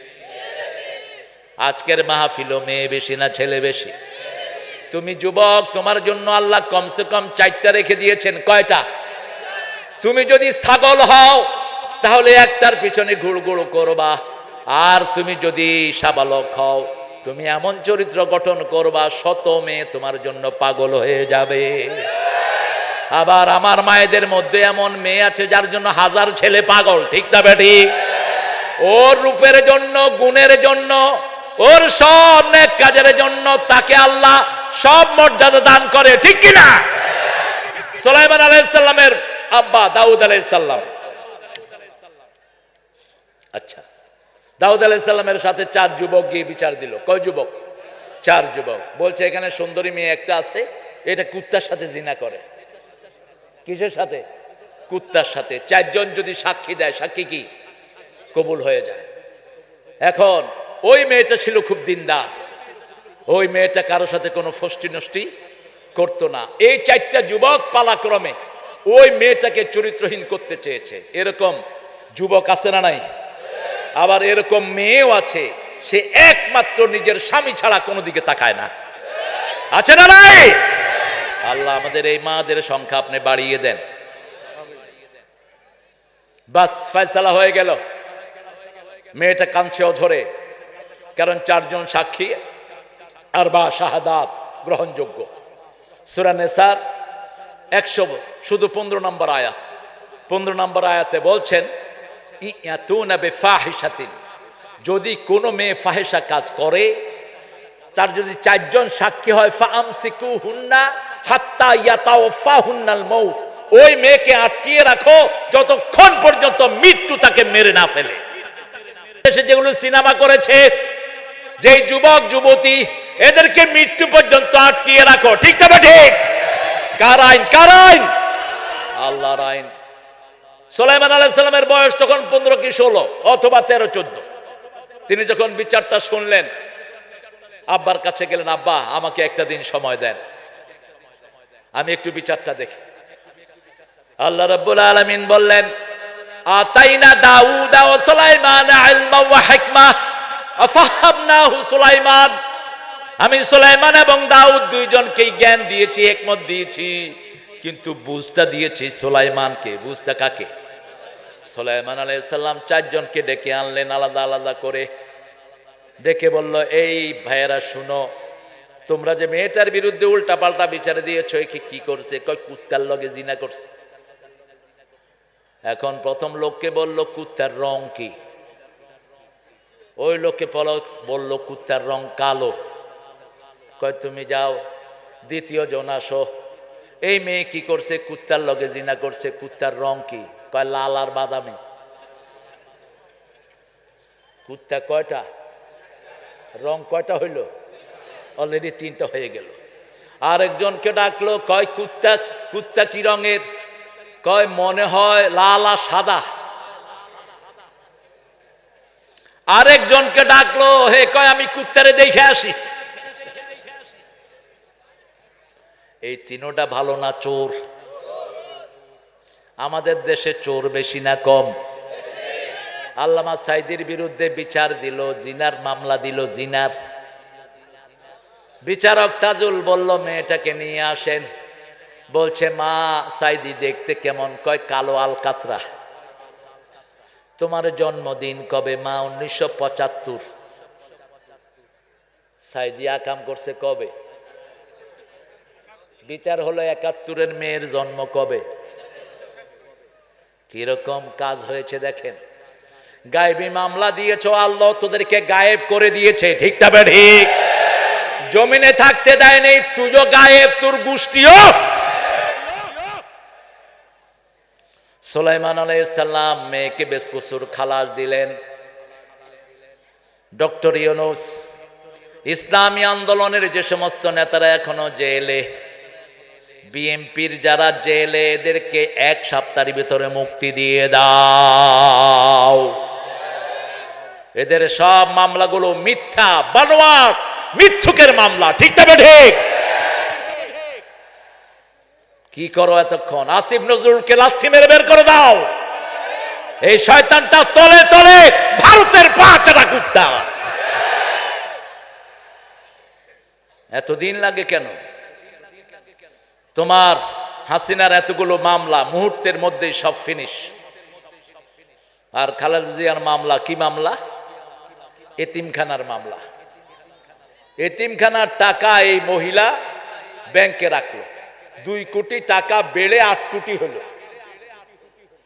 আজকের মাহফিলও মেয়ে বেশি না ছেলে বেশি? তুমি যুবক, তোমার জন্য আল্লাহ কমসে কম 4টা রেখে দিয়েছেন। কয়টা? তুমি যদি ছাগল হও তাহলে একটার পিছনে ঘুরঘুর করবা, আর তুমি যদি সাবালক হও তুমি এমন চরিত্র গঠন করবা 100 মেয়ে তোমার জন্য পাগল হয়ে যাবে। আবার আমার মায়েদের মধ্যে এমন মেয়ে আছে যার জন্য 1000 ছেলে পাগল। ঠিক না বেটি? ওর রূপের জন্য, গুণের জন্য, ওর সব নেক কাজের জন্য তাকে আল্লাহ সব মর্যাদা দান করে। ঠিক কিনা? সুলাইমান আলাইহিস সালামের আব্বা দাউদ আলাইহিস সালাম, আচ্ছা, দাউদ আলাইহিস সালামের সাথে 4 যুবক গিয়ে বিচার দিল। কয় যুবক? 4 যুবক। বলছে এখানে সুন্দরী মেয়ে একটা আছে, এটা কুত্তার সাথে জিনা করে। কিসের সাথে? কুত্তার সাথে। 4 জন যদি সাক্ষী দেয়, সাক্ষী কি কবুল হয়ে যায়। এখন ওই মেয়েটা ছিল খুব দিনদার, ওই মেয়েটা কারো সাথে কোনো ফষ্টি নষ্টি করতো না। এই 4টা যুবক পালাক্রমে ওই মেয়েটাকে চরিত্রহীন করতে চেয়েছে। এরকম যুবক আছে না নাই? আবার এরকম মেয়েও আছে, সে একমাত্র নিজের স্বামী ছাড়া কোনো দিকে তাকায় না। আছে না নাই? আল্লাহ আমাদের এই মাদের সংখ্যা আপনি বাড়িয়ে দেন। বাস ফয়সালা হয়ে গেল। মেয়েটা কাঁদছে অঝরে, কারণ 4 জন সাক্ষী আর বা শাহাদাত গ্রহণযোগ্য। সূরা নিসার 100 শুধু 15 নম্বর আয়াত। 15 নম্বর আয়াতে বলছেন, ইয়াতুনা বিফাহিশাতিন, যদি কোনো মেয়ে ফাহিশা কাজ করে, তার যদি 4 জন সাক্ষী হয়, ফাআমসিকুহুন্না হাত্তা ইয়াতাওয়াফাহুন্নাল মাউত, ওই মেয়েকে আটকিয়ে রাখো যতক্ষণ পর্যন্ত মৃত্যু তাকে মেরে না ফেলে। দেশে যেগুলো সিনেমা করেছে, যেই যুবক যুবতী, এদেরকে মৃত্যু পর্যন্ত আটকিয়ে রাখো। ঠিক তবে ঠিক? কার আইন? কার আইন? আল্লাহর আইন। সুলাইমান আলাইহিস সালামের বয়স তখন 15 কি 16 অথবা 13-14। তিনি যখন বিচারটা শুনলেন, আব্বার কাছে গেলেন, আব্বা আমাকে একটা দিন সময় দেন, আমি একটু বিচারটা দেখি। আল্লাহ রাব্বুল আলামিন বললেন, আতাইনা দাউদা ওয়া সুলাইমানা ইলমা ওয়া হিকমা আফাহামনাহু সুলাইমান, আমি সুলাইমান এবং দাউদ দুইজনকেই জ্ঞান দিয়েছি, হিকমত দিয়েছি, কিন্তু বুঝতা দিয়েছি সুলাইমানকে। বুঝতা কাকে? সুলাইমান আলাইহিস সালাম 4 জনকে ডেকে আনলেন আলাদা আলাদা করে। ডেকে বলল, এই ভাইয়েরা শুনো, তোমরা যে মেয়েটার বিরুদ্ধে উল্টা পাল্টা বিচারে দিয়েছো, একে কি করছে? কয় কুত্তার লগে জিনা করছে। এখন প্রথম লোককে বলল কুত্তার রং কি? ওই লোককে বলল কুত্তার রং কালো। কয় তুমি যাও দ্বিতীয় জন আসো, এই মেয়ে কি করছে? কুত্তার লগে জিনা করছে। কুত্তার রং কি? কয় লাল আর বাদামি। কুত্তা কয়টা? রং কয়টা হইল? অলরেডি 3টা হয়ে গেল। আরেকজনকে ডাকলো, কয় কুত্তা কি রঙের? কয় মনে হয় লাল আর সাদা। আরেকজনকে ডাকলো, হে কয় আমি কুত্তারে দেখে আসি। এই 3টা ভালো না চোর? আমাদের দেশে চোর বেশি না কম? আল্লামা সাইদির বিরুদ্ধে বিচার দিল, জিনার মামলা দিল, জিনার। বিচারক তাজুল বলল মেয়েটাকে নিয়ে আসেন। বলছে, মা সাইদি দেখতে কেমন? কয় কালো আলকাতরা। তোমার জন্মদিন কবে? মা 1975। সাইদি আকাম করছে কবে? বিচার হলো 71-এর মেয়ের জন্ম কবে? কিরকম কাজ হয়েছে দেখেন। গায়েবী মামলা দিয়েছো, আল্লাহ তোদেরকে গায়েব করে দিয়েছে। ঠিক তবে ঠিক? জমিনে থাকতে দেয় নেই, তুইও গায়েব, তোর গোষ্ঠীও। সুলাইমান আলাইহিস সালাম মেয়েকে বেকসুর খালাস দিলেন। ডক্টর ইউনূস, ইসলামী আন্দোলনের যে সমস্ত নেতারা এখনো জেলে, বিএনপির যারা জেলে, এদেরকে 1 সপ্তাহের ভিতরে মুক্তি দিয়ে দাও। এদের সব মামলাগুলো মিথ্যা, বানোয়াট, মিথ্যুকের মামলা। ঠিক তবে ঠিক? কি করো এতক্ষণ? আসিফ নজরুলকে লাথি মেরে বের করে দাও। এই শয়তানটা তলে তলে ভারতের পাহাড়টা কুত্তা। এতদিন লাগে কেন? তোমার হাসিনার এতগুলো মামলা মুহূর্তের মধ্যেই সব ফিনিশ। আর খালেদা জিয়ার মামলা কি মামলা? এতিমখানার মামলা। এতিমখানার টাকা এই মহিলা ব্যাংকে রাখলো। 2 কোটি টাকা বেড়ে 8 কোটি হলো।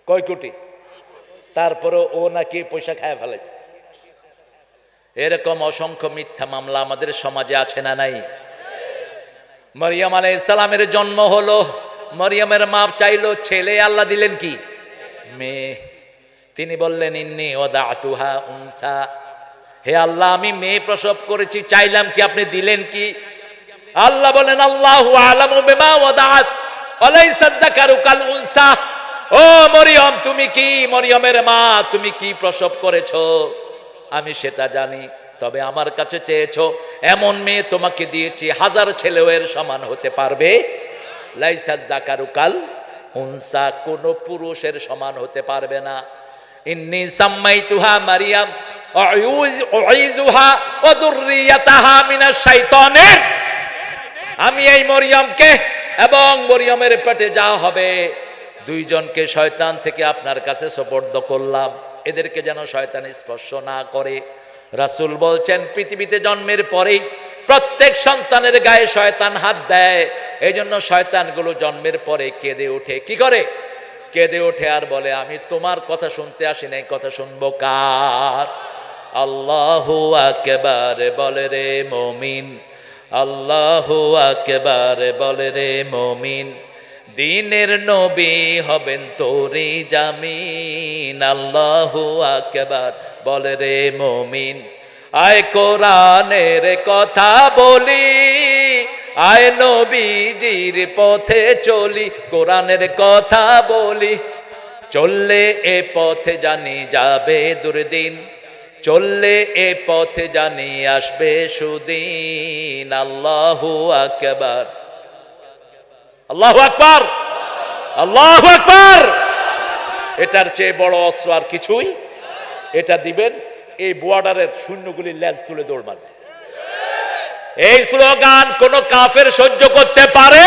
কয় কোটি? তারপরে ও নাকি পয়সা খায় ফেলেছে। এরকম অসংখ্য মিথ্যা মামলা আমাদের সমাজে আছে না নাই? মরিয়ম আলাইহিস সালামের জন্ম হলো, মরিয়মের মা চাইলো ছেলে, আল্লাহ দিলেন কি? মেয়ে। তিনি বললেন, ইন্নী ওয়াদাতুহা উনসা, হে আল্লাহ আমি মেয়ে প্রসব করেছি, চাইলাম কি, আপনি দিলেন কি? আল্লাহ বলেন, আল্লাহু আ'লামু বিমা ওয়াদাআত ওয়ালাইসা যাকারু কাল উনসা। ও মরিয়ম, তুমি কি, মরিয়মের মা, তুমি কি প্রসব করেছো আমি সেটা জানি, তবে আমার কাছে চেয়েছো এমন মেয়ে তোমাকে দিয়েছি 1000 ছেলেও এর সমান হতে পারবে। লাইসা যাকারু কাল উনসা, কোন পুরুষের সমান হতে পারবে না। ইন্নী সাম্মাইতুহা মারিয়াম উইযুহা ওয়া যুররিয়াতাহা মিনাশ শাইতানির, আমি এই মরিয়মকে এবং মরিয়মের পেটে যা হবে দুইজনকে শয়তান থেকে আপনার কাছে সুপর্দ করলাম, এদেরকে যেন শয়তান স্পর্শ না করে। রাসূল বলছেন পৃথিবীতে জন্মের পরেই প্রত্যেক সন্তানের গায়ে শয়তান হাত দেয়, এই জন্য শয়তানগুলো জন্মের পরে কেঁদে ওঠে। কি করে? কেঁদে ওঠে আর বলে আমি তোমার কথা শুনতে আসি নাই, কথা শুনবো কার? আল্লাহু আকবার বলে রে মুমিন, আল্লাহু আকবার বলে রে মুমিন, দিনের নবী হবেন তোরে জামিন। আল্লাহু আকবার বলে রে মুমিন, আয় কোরআনের কথা বলি, আয় নবীজির পথে চলি, কোরআনের কথা বলি, চললে এ পথে জানি যাবে দুর্দিন, চললে এ পথে জানি আসবে সুদিন। আল্লাহু আকবার, আল্লাহু আকবার, আল্লাহু আকবার। এটার চেয়ে বড় অস্ত্র আর কিছুই। এটা দিবেন, এই বর্ডারের সৈন্যগুলি লেজ তুলে দৌড় মারবে। এই স্লোগান কোন কাফের সহ্য করতে পারে?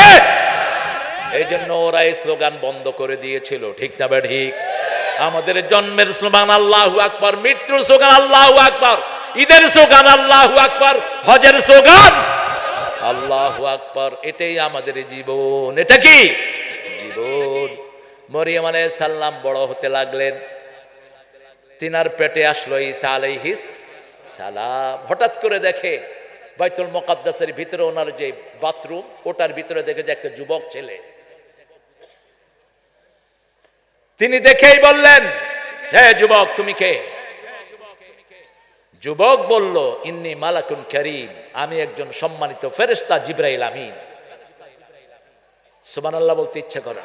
এই জন্য ওরা এই স্লোগান বন্ধ করে দিয়েছিল। ঠিক না বে ঠিক? আমাদের জন্মের স্লোগান আল্লাহু আকবার, মৃত্যুর স্লোগান আল্লাহু আকবার, ঈদের স্লোগান আল্লাহু আকবার, হজের স্লোগান আল্লাহু আকবার। এটাই আমাদের জীবন। এটা কি জীবন? মরিয়ম আলাইহিস সালাম বড় হতে লাগলেন, তিনার পেটে আসলো ঈসা আলাইহিস সালাম। হঠাৎ করে দেখে বাইতুল মুকাদ্দাসের ভিতরে ওনার যে বাথরুম, ওটার ভিতরে দেখে যে একটা যুবক ছেলে। তিনি দেখেই বললেন, হে যুবক তুমি কে? যুবক বলল, ইন্নী মালাকুন কারীম, আমি একজন সম্মানিত ফেরেশতা জিবরাইল আমিন। সুবহানাল্লাহ বলতে ইচ্ছা করে।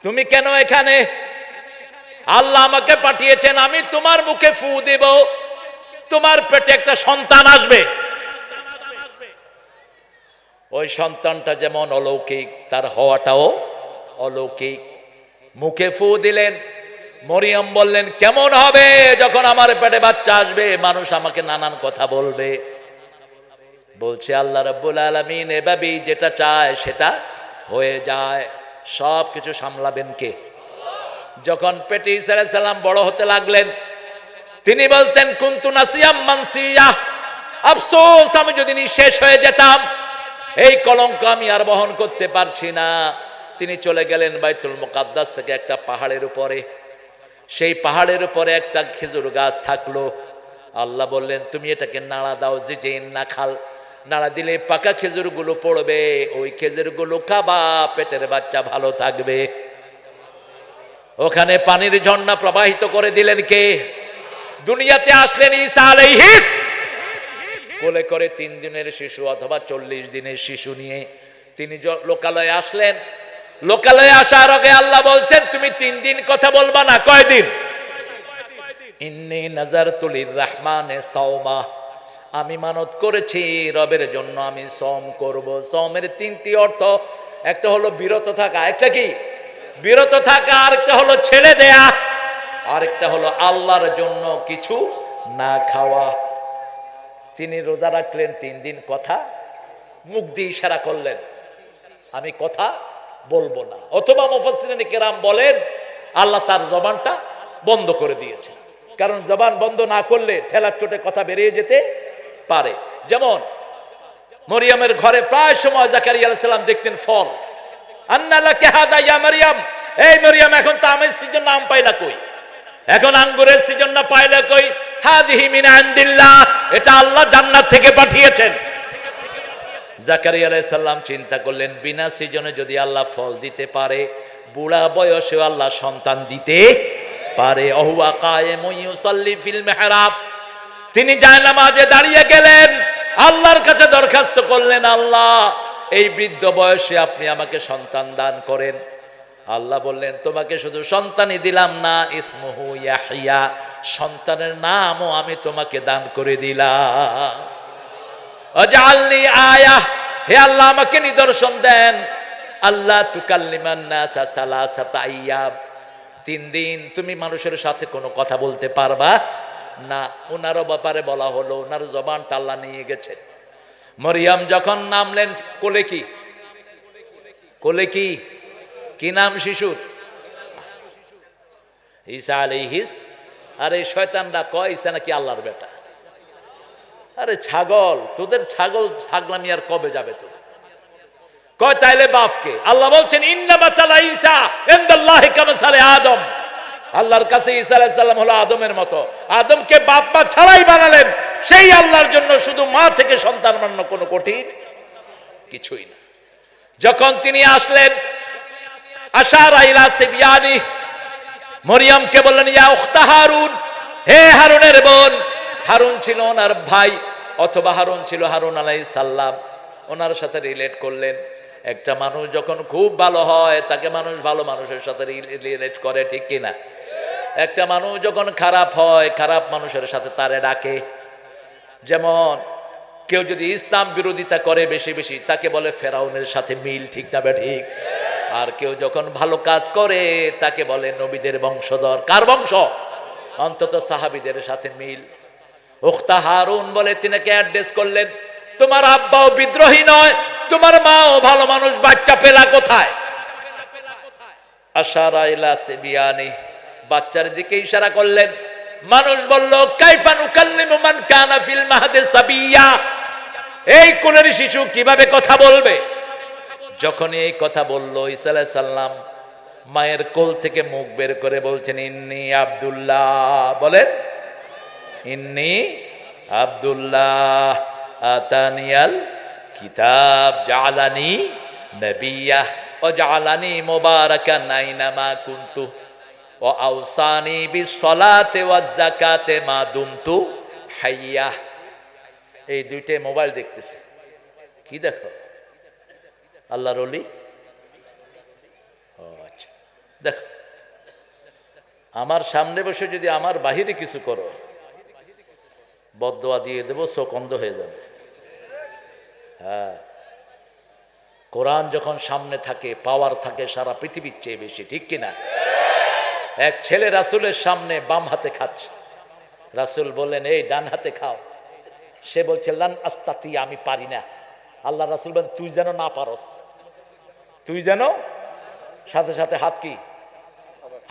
তুমি কেন এখানে? আল্লাহ আমাকে পাঠিয়েছেন, আমি তোমার মুখে ফু দেব, তোমার পেটে একটা সন্তান আসবে। ওই সন্তানটা যেমন অলৌকিক, তার হওয়াটাও অলৌকিক। মুখে ফু দিলেন। মরিয়ম বললেন, কেমন হবে যখন আমার পেটে বাচ্চা আসবে? মানুষ আমাকে নানান কথা বলবে। বলছে আল্লাহ রাব্বুল আলামিন এভাবেই যেটা চায় সেটা হয়ে যায়। সব কিছু সামলাবেন কে? যখন পেটে ঈসা আলাইহিস সালাম বড় হতে লাগলেন, তিনি বলতেন কুনতু নাসিয়াম মানসিয়া, আফসোস আমি যদি নিঃশেষ হয়ে যেতাম, এই কলঙ্ক আমি আর বহন করতে পারছি না। তিনি চলে গেলেন বাইতুল মুকাদ্দাস থেকে একটা পাহাড়ের উপরে। সেই পাহাড়ের উপরে একটা খেজুর গাছ থাকলো। আল্লাহ বললেন তুমি এটাকে নাড়া দাও, যে না খাল, নাড়া দিলে পাকা খেজুরগুলো পড়বে, ওই খেজুরগুলো খাবা, পেটের বাচ্চা ভালো থাকবে। ওখানে পানির ঝর্ণা প্রবাহিত করে দিলেন কে? দুনিয়াতে আসলেন ঈসা আলাইহিস কোলে করে 3 দিনের শিশু অথবা 40 দিনের শিশু নিয়ে তিনি লোকালয়ে আসলেন। লোকালয়ে আসার আগে আল্লাহ বলছেন তুমি 3 দিন কথা বলবা না। কয়দিন? ইন্নী নাযারতু লিররহমানে সাওমা, আমি মানত করেছি রবের জন্য আমি সওম করব। সওমের 3টি অর্থ, একটা হলো বিরত থাকা, একটা কি বিরত থাকা, আরেকটা হলো ছেড়ে দেয়া, আরেকটা হলো আল্লাহর জন্য কিছু না খাওয়া। তিনি রোজা রাখলেন 3 দিন, কথা মুখ দিয়ে ইশারা করলেন আমি কথা বলবো না। অথবা মুফাসসিরিন কেরাম বলেন আল্লাহ তার জবানটা বন্ধ করে দিয়েছে, কারণ জবান বন্ধ না করলে ঠেলার চোটে কথা বেরিয়ে যেতে পারে। যেমন মরিয়মের ঘরে প্রায় সময় জাকারিয়া আলাইহিস সালাম দেখতেন ফল। আন্না লাকা হাদা ইয়া মারইয়াম, এই মরিয়ম এখন তো আমের সিজন আম পাইলা কই, এখন আঙ্গুরের সিজন না পাইলা কই? হাযিহি মিন ইনদিল্লাহ, এটা আল্লাহ জান্নাত থেকে পাঠিয়েছেন। জাকারিয়া আলাইহিস সালাম চিন্তা করলেন বিনা সিজনে যদি আল্লাহ ফল দিতে পারে, বুড়া বয়সে আল্লাহ সন্তান দিতে পারে। অহুয়া কায়েমুন ইউসাল্লি ফিল মিহরাব, তিনি জায়নামাজে দাঁড়িয়ে গেলেন, আল্লাহর কাছে দরখাস্ত করলেন আল্লাহ এই বৃদ্ধ বয়সে আপনি আমাকে সন্তান দান করেন। আল্লাহ বললেন তোমাকে শুধু সন্তানই দিলাম না, ইসমুহু ইয়াহইয়া, সন্তানের নামও আমি তোমাকে দান করে দিলাম। আজআলনি আয়া, হে আল্লাহ আমাকে নিদর্শন দেন। আল্লাহ তুকাল্লিমান নাসা সালাসাতা আইয়াম, 3 দিন তুমি মানুষের সাথে কোনো কথা বলতে পারবা না। ওনারও ব্যাপারে বলা হলো, ওনার জবানটা আল্লাহ নিয়ে গেছেন। মরিয়ম যখন নামলেন কোলে কি, কোলে কি, কি নাম শিশুর? ঈসা আলাইহিস। আরে শয়তানরা কয় ঈসা নাকি আল্লাহর বেটা। আরে ছাগল, তোদের ছাগল ছাগলামি আর কবে যাবে তোদের? কয় তাইলে বাপকে। আল্লাহ বলছেন ইন্না মাসালা ঈসা ইনদাল্লাহি কামাসালি আদম। আল্লাহর কাছে ঈসা আলাইহিস সালাম হলো আদমের মতো। আদমকে বাপ মা ছাড়াই বানালেন, সেই আল্লাহর জন্য শুধু মা থেকে সন্তান বানানো কোনো কঠিন কিছুই না। যখন তিনি আসলেন, আশারা ইলা সিবয়ানি, মরিয়মকে বললেন ইয়া উখতা হারুন, হে হারুনের বোন। হারুন ছিল ওনার ভাই, অথবা হারুন ছিল হারুন আলাইহিস সালাম। ওনার সাথে রিলেট করলেন। একটা মানুষ যখন খুব ভালো হয় তাকে মানুষ ভালো মানুষের সাথে রিলেট করে, ঠিক কিনা? একটা মানুষ যখন খারাপ হয় খারাপ মানুষের সাথে তারে ডাকে। যেমন কেউ যদি ইসলাম বিরোধিতা করে বেশি বেশি তাকে বলে ফেরাউনের সাথে মিল, ঠিক না বে ঠিক? আর কেউ যখন ভালো কাজ করে তাকে বলে নবীদের বংশধর। কার বংশ? অন্তত সাহাবীদের সাথে মিল। উখতা হারুন বলে তিনাকে অ্যাড্রেস করলেন, তোমার আব্বাও বিদ্রোহী নয়, তোমার মাও ভালো মানুষ, বাচ্চা পেলা কোথায়? আশারা ইলা সিবিয়ানি, বাচ্চার দিকে ইশারা করলেন। মানুষ বলল কাইফা নুকাল্লিমু মান কানা ফিল মাহদি সাবিয়া, এই কোলের শিশু কিভাবে কথা বলবে? যখন এই কথা বলল ঈসা আলাইহিস সালাম মায়ের কোল থেকে মুখ বের করে বলছেন ইন্নী আব্দুল্লাহ। বলেন ইন্নী আব্দুল্লাহ আতানিয়াল কিতাব জাআলানি নবিয়্যা ওয়া জাআলানি মুবারাকান আইনামা কুনতু ওয়া আওসানি বিসসালাতি ওয়াজ যাকাতি মা দুমতু হাইয়া। এই দুইটা মোবাইল দেখতেছে, কি দেখো? আল্লাহর ওলি। ও আচ্ছা, দেখো আমার সামনে বসে যদি আমার বাহিরে কিছু করো বদদোয়া দিয়ে দেবো, চোখ অন্ধ হয়ে যাবে। হ্যাঁ, কোরআন যখন সামনে থাকে পাওয়ার থাকে সারা পৃথিবীর চেয়ে বেশি, ঠিক কিনা? এক ছেলে রাসূলের সামনে বাম হাতে খাচ্ছে, রাসূল বললেন এই ডান হাতে খাও। সে বলছে লান আস্তাতি, আমি পারি না। আল্লাহ রাসূল বলেন তুই যেন না পারস, তুই যেন। সাথে সাথে হাত কি,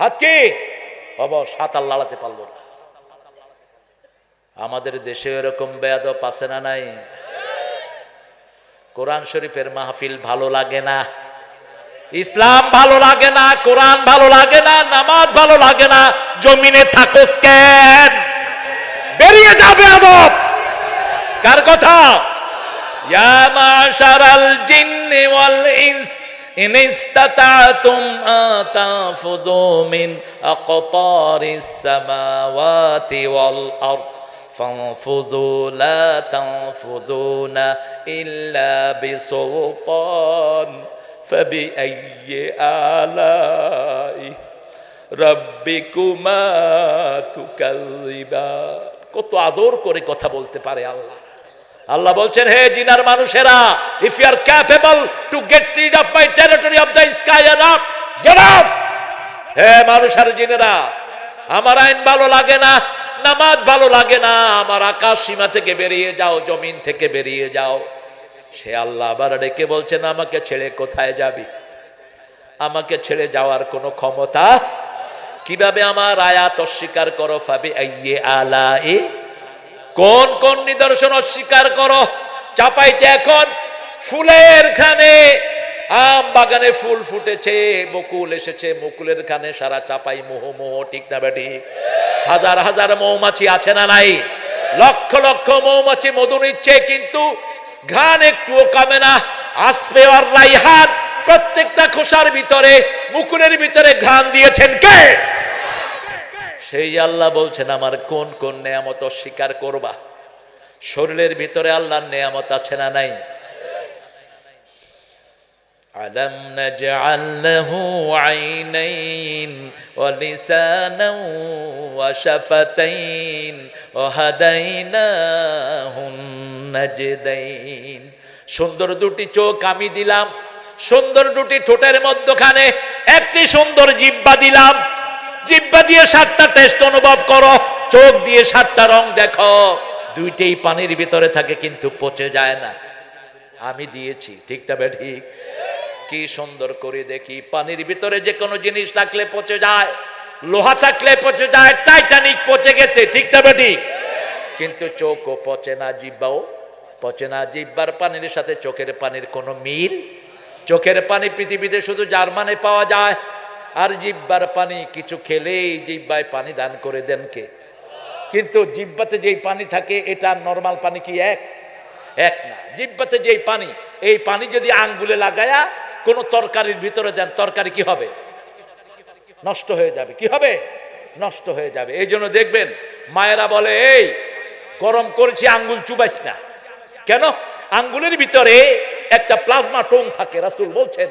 হাত কি অবশ, হাত আর লাড়াতে পারলো না। আমাদের দেশে এরকম বেয়াদব আছে না নাই? কোরআন শরীফের মাহফিল ভালো লাগে না, ইসলাম ভালো লাগে না, কোরআন ভালো লাগে না, নামাজ ভালো লাগে না, জমিনে থাকোস কেন? বেরিয়ে যাবে আদব। কার কথা? ইয়া মাশারাল জিন্নি ওয়াল ইনস ইন ইসতাতাতুম আতাফুযু মিন আকতারিস সামাওয়াতি ওয়াল আরদ ফানফুযু লা তানফুযুনা ইল্লা বিসুলতান ফাবিআইয়ি আলাই রাব্বিকুমা তুকাযিবান। কত আদর করে কথা বলতে পারে আল্লাহ। আল্লাহ বলছেন হে জিনার মানুষেরা, if you are capable to get rid of my territory of the sky and earth, get off. হে মানুষ আর জিনেরা, আমার আইন ভালো লাগে না, নামাজ ভালো লাগে না, আমার আকাশ সীমা থেকে বেরিয়ে যাও, জমিন থেকে বেরিয়ে যাও। সে আল্লাহ আবার ডেকে বলছেন আমাকে ছেড়ে কোথায় যাবি? আমাকে ছেড়ে যাওয়ার কোনো ক্ষমতা? কিভাবে আমার আয়াত অস্বীকার করো? ফাবি আইয়ে আলাই, কোন কোন নিদর্শন অস্বীকার করো? চাপাইতে এখন ফুলের খানে, আম বাগানে ফুল ফুটেছে, বকুল এসেছে, মুকুলের খানে সারা চাপাই মোহ মোহ, ঠিক না বেটি? হাজার হাজার মৌমাছি আছে না নাই? লক্ষ লক্ষ মৌমাছি মধু নিচ্ছে, কিন্তু ঘ্রাণ একটুও কমে না। আসবে আর রাইহান, প্রত্যেকটা খোসার ভিতরে, মুকুলের ভিতরে ঘ্রাণ দিয়েছেন কে? সেই আল্লাহ বলছেন আমার কোন কোন নেয়ামত অস্বীকার করবা? শরীরের ভিতরে আল্লাহর নেয়ামত আছে না নাই? আলাম নাজআল লাহু আইনাইন ওয়া লিসানান ওয়া শাফাতাইন ওয়া হাদাইনাহুন নাজদাইন। সুন্দর দুটি চোখ আমি দিলাম, সুন্দর দুটি ঠোঁটের মধ্যখানে একটি সুন্দর জিহ্বা দিলাম, জিহ্বা দিয়ে 7টা টেস্ট অনুভব করো, চোখ দিয়ে 7টা রং দেখো, দুইটাই পানির ভিতরে থাকে কিন্তু পচে যায় না। আমি দিয়েছি, ঠিক না ঠিক? কি সুন্দর করে দেখি, পানির ভিতরে যে কোনো জিনিস থাকলে পচে যায়, লোহা থাকলে পচে যায়, টাইটানিক পচে গেছে, ঠিক না ঠিক? কিন্তু চোখও পচে না, জিহ্বাও পচে না। জিহ্বার পানির সাথে চোখের পানির কোনো মিল? চোখের পানি পৃথিবীতে শুধু জার্মানে পাওয়া যায়, আর জিহ্বার পানি কিছু খেলেই জিহ্বায় পানি দান করে দেন কে? কিন্তু জিহ্বাতে যেই পানি থাকে এটা নরমাল পানি কি এক না। জিহ্বাতে যেই পানি, এই পানি যদি আঙ্গুলে লাগায়া কোনো তরকারির ভিতরে দেন, তরকারি কি হবে? নষ্ট হয়ে যাবে। কি হবে? নষ্ট হয়ে যাবে। এই জন্য দেখবেন মায়েরা বলে, এই গরম করেছি আঙ্গুল চুবাইস না। কেন? আঙ্গুলের ভিতরে একটা প্লাজমা টোন থাকে। রাসূল বলছেন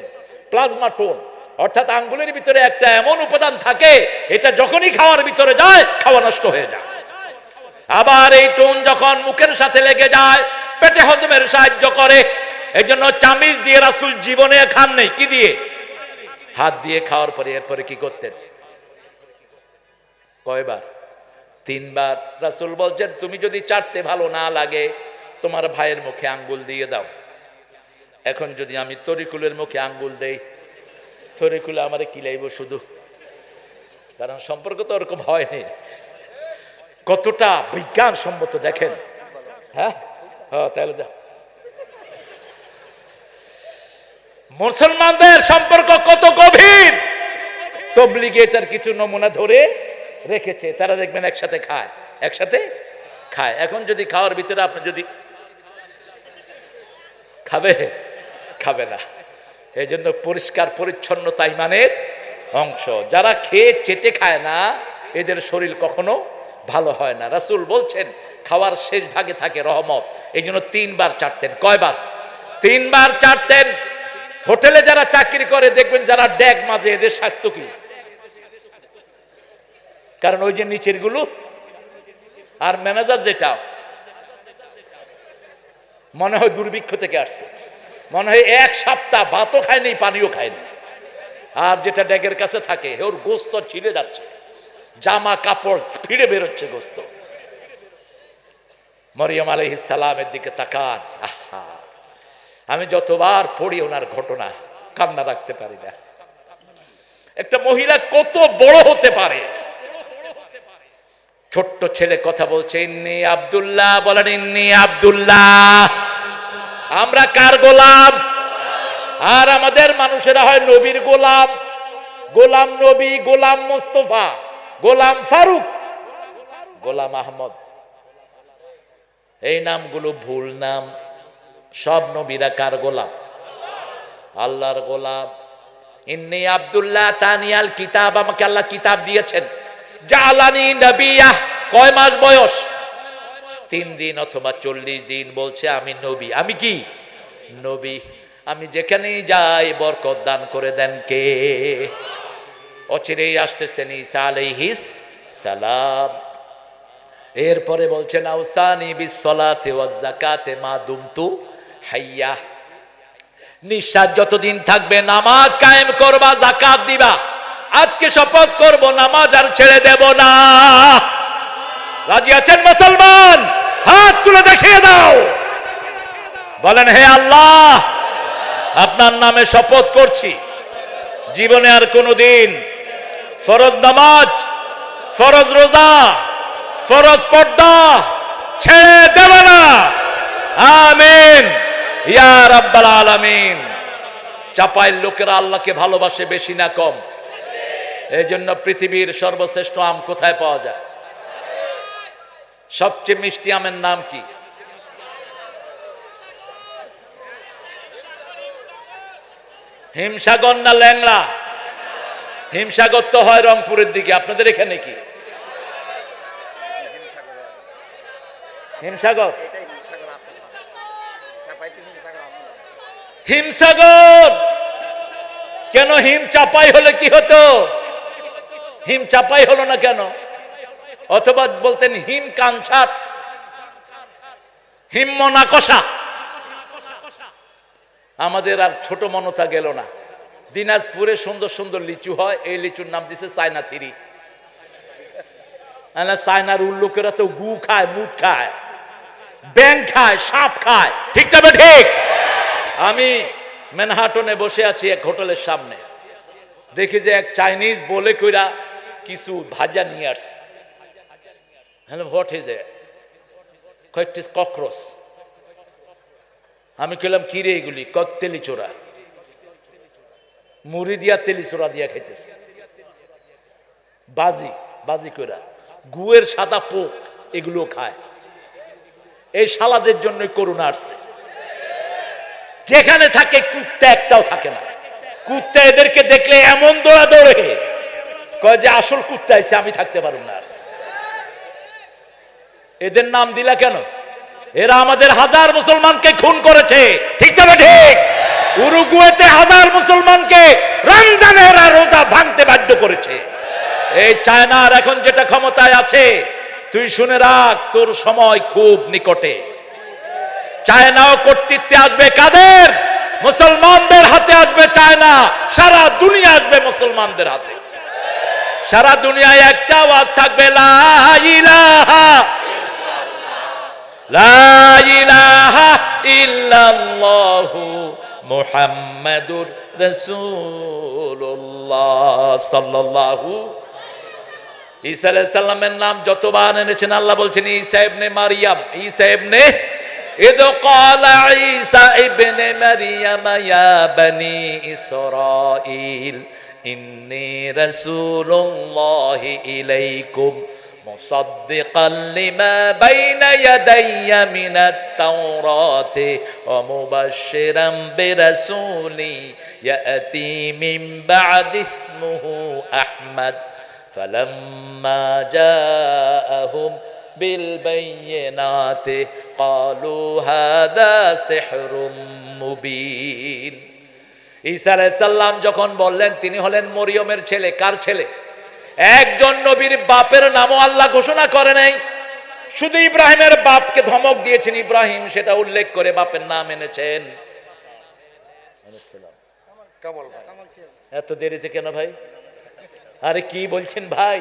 প্লাজমা টোন, অর্থাৎ আঙ্গুলের ভিতরে একটা এমন উপাদান থাকে, এটা যখনই খাওয়ার ভিতরে যায় খাওয়া নষ্ট হয়ে যায়। আবার এই টোন যখন মুখের সাথে লেগে যায় পেটে হজমের সাহায্য করে। এই জন্য চামিচ দিয়ে রাসূল জীবনে খান নেই, কি দিয়ে? হাত দিয়ে খাওয়ার পরে এরপরে কি করতেন? কয়বার? 3 বার। রাসূল বলছেন তুমি যদি চাটতে ভালো না লাগে তোমার ভাইয়ের মুখে আঙ্গুল দিয়ে দাও। এখন যদি আমি তরিকুলের মুখে আঙ্গুল দেই, তরিকুলে আমারে কিলাইব শুধু, কারণ সম্পর্ক তো ওরকম হয়নি। কতটা বিজ্ঞানসম্মত দেখেন। হ্যাঁ তাহলে দাও। মুসলমানদের সম্পর্ক কত গভীর, তাবলীগে এটার কিছু নমুনা ধরে রেখেছে। তারা দেখবেন একসাথে খায়। এখন যদি খাওয়ার ভিতরে আপনি যদি খাবে না। এই জন্য পরিষ্কার পরিচ্ছন্নতা ঈমানের অংশ। যারা খেয়ে চেটে খায় না এদের শরীর কখনো ভালো হয় না। রাসূল বলছেন খাওয়ার শেষ ভাগে থাকে রহমত। এই জন্য 3 বার চাটতেন। কয়বার? 3 বার চাটতেন। হোটেলে যারা চাকরি করে দেখবেন যারা ড্যাগ মাঝে, এদের স্বাস্থ্য কি? কারণ ওই যে নিচের গুলো, আর ম্যানেজার যেটা মনে হয় দুর্ভিক্ষ থেকে আসছে, মনে হয় 1 সপ্তাহ ভাতও খায়নি পানিও খায়নি, আর যেটা ড্যাগের কাছে থাকে ওর গোস্ত ছিঁড়ে যাচ্ছে, জামা কাপড় ফিরে বেরোচ্ছে গোস্ত। মরিয়ম আলাইহিস সালামের দিকে তাকান, আহা, আমি যতবার পড়ি ওনার ঘটনা কান্না রাখতে পারি না। একটা মহিলা কত বড় হতে পারে। ছোট্ট ছেলে কথা বলছে, ইন্নী আব্দুল্লাহ, বলেন ইন্নী আব্দুল্লাহ। আমরা কার গোলাম? আর আমাদের মানুষেরা হয় নবীর গোলাম, গোলাম নবী, গোলাম মোস্তফা, গোলাম ফারুক, গোলাম আহমদ। এই নামগুলো ভুল নাম। সব নবীরা কার গোলাম? আল্লাহর গোলাম। ইন্নী আব্দুল্লাহ তানিয়াল কিতাব, আমাকে আল্লাহ কিতাব দিয়েছেন। জালানি নবিয়া, কয় মাস বয়স? 3 দিন অথবা 40 দিন। বলছে আমি নবী। আমি কি? নবী। আমি যেখানেই যাই বরকত দান করে দেন কে? অচিরেই আসতেছেন ঈসা আলাইহিস সালাম। এরপরে বলছেন আউসানি বিসসালাতি ওয়াজ যাকাতি মা দুমতু হাইয়া। নিঃশ্বাস যতদিন থাকবে নামাজ কায়েম করবা, যাকাত দিবা। আজকে শপথ করব নামাজ আর ছেড়ে দেব না। রাজি আছেন মুসলমান? হাত তুলে দেখিয়ে দাও। বলেন হে আল্লাহ, আপনার নামে শপথ করছি জীবনে আর কোনোদিন ফরজ নামাজ, ফরজ রোজা, ফরজ পর্দা ছেড়ে দেব না। আমিন ইয়া রাব্বাল আলামিন। চাপাইয়ের লোকেরা আল্লাহকে ভালোবাসে বেশি না কম? এই জন্য পৃথিবীর সর্বশ্রেষ্ঠ আম কোথায় পাওয়া যায়? সবচেয়ে মিষ্টি আমের নাম কি? হিমসাগর না ল্যাংড়া? হিমসাগর তো হয় রংপুরের দিকে, আপনাদের এখানে কি হিমসাগর? হিমসাগর কেন? হিম চাপাই হলে কি হতো? হিম চাপাই হলো না কেন? অথবা বলতেন হিম কাঞ্ছাট, হিম মনাকষা। আমাদের আর ছোট মনতা গেল না। দিনাজপুরে সুন্দর সুন্দর লিচু হয়, এই লিচুর নাম দিছে চায়না থিরি। চায়নার লোকেরা তো গু খায়, মুদ খায়, ব্যাং খায়, সাপ খায়, ঠিক তবে ঠিক। আমি ম্যানহাটনে বসে আছি এক হোটেলের সামনে, দেখি যে এক চাইনিজ বলে কইরা কিছু ভাজা নিয়ে আসছে। Hello, what is it? কয়েকটি ককরোচ। আমি কইলাম কি রে এগুলি? কয়েক তেলি চোরা, মুড়ি দিয়া তেলি চোরা দিয়া খাইতেছে, বাজি বাজি কইরা। গুয়ের সাদা পোক এগুলো খায়। এই সালাদের জন্য করুণা আসছে। যেখানে থাকে কুত্তা একটাও থাকে না। কুত্তা এদেরকে দেখলে এমন দৌড়া দৌড়ে, কয় যে আসল কুত্তা এসে আমি থাকতে পারব না। এদের নাম দিলা কেন? এরা আমাদের হাজার মুসলমানকে খুন করেছে, ঠিক তবে ঠিক। উরুগুয়েতে হাজার মুসলমানকে রমজানের রোজা ভাঙতে বাধ্য করেছে। এই চায়নার এখন যেটা ক্ষমতায় আছে, তুই শুনে রাখ, তোর সময় খুব নিকটে। চায়নাও কর্তৃত্বে আসবে কাদের? মুসলমানদের হাতে আসবে চায়না। সারা দুনিয়া আসবে মুসলমানদের হাতে। সারা দুনিয়ায় একটা আওয়াজ থাকবে, লা ইলাহা লা ইলাহা ইল্লাল্লাহু মুহাম্মাদুর রাসূলুল্লাহ সাল্লাল্লাহু। ঈসা আলাইহিস সালামের নাম যতবার এনেছেন আল্লাহ বলছেন ঈসা ইবনে মারইয়াম, ঈসা ইবনে ইদ ক্বালা ঈসা ইবনে মারইয়াম ইয়া বনি ইসরাঈল ইন্নী রাসূলুল্লাহি ইলাইকুম মুসাদ্দিকান লিমা বাইনা ইয়াদাইয়া মিনাত তাওরাতি ওয়া মুবাশশিরাম বিরাসূলি ইয়াতি মিন বা'দি ইসমুহু আহমদ فلما جاءهم بالبينات قالوا هذا سحر مبين। ঈসা আলাইহিস সালাম যখন বললেন তিনি হলেন মরিয়মের ছেলে। কার ছেলে? একজন নবীর বাপের নামও আল্লাহ ঘোষণা করে নাই, শুধু ইব্রাহিমের বাপকে ধমক দিয়েছেন ইব্রাহিম, সেটা উল্লেখ করে বাপের নাম এনেছেন। এত দেরিতে কেন ভাই? আরে কি বলছেন ভাই?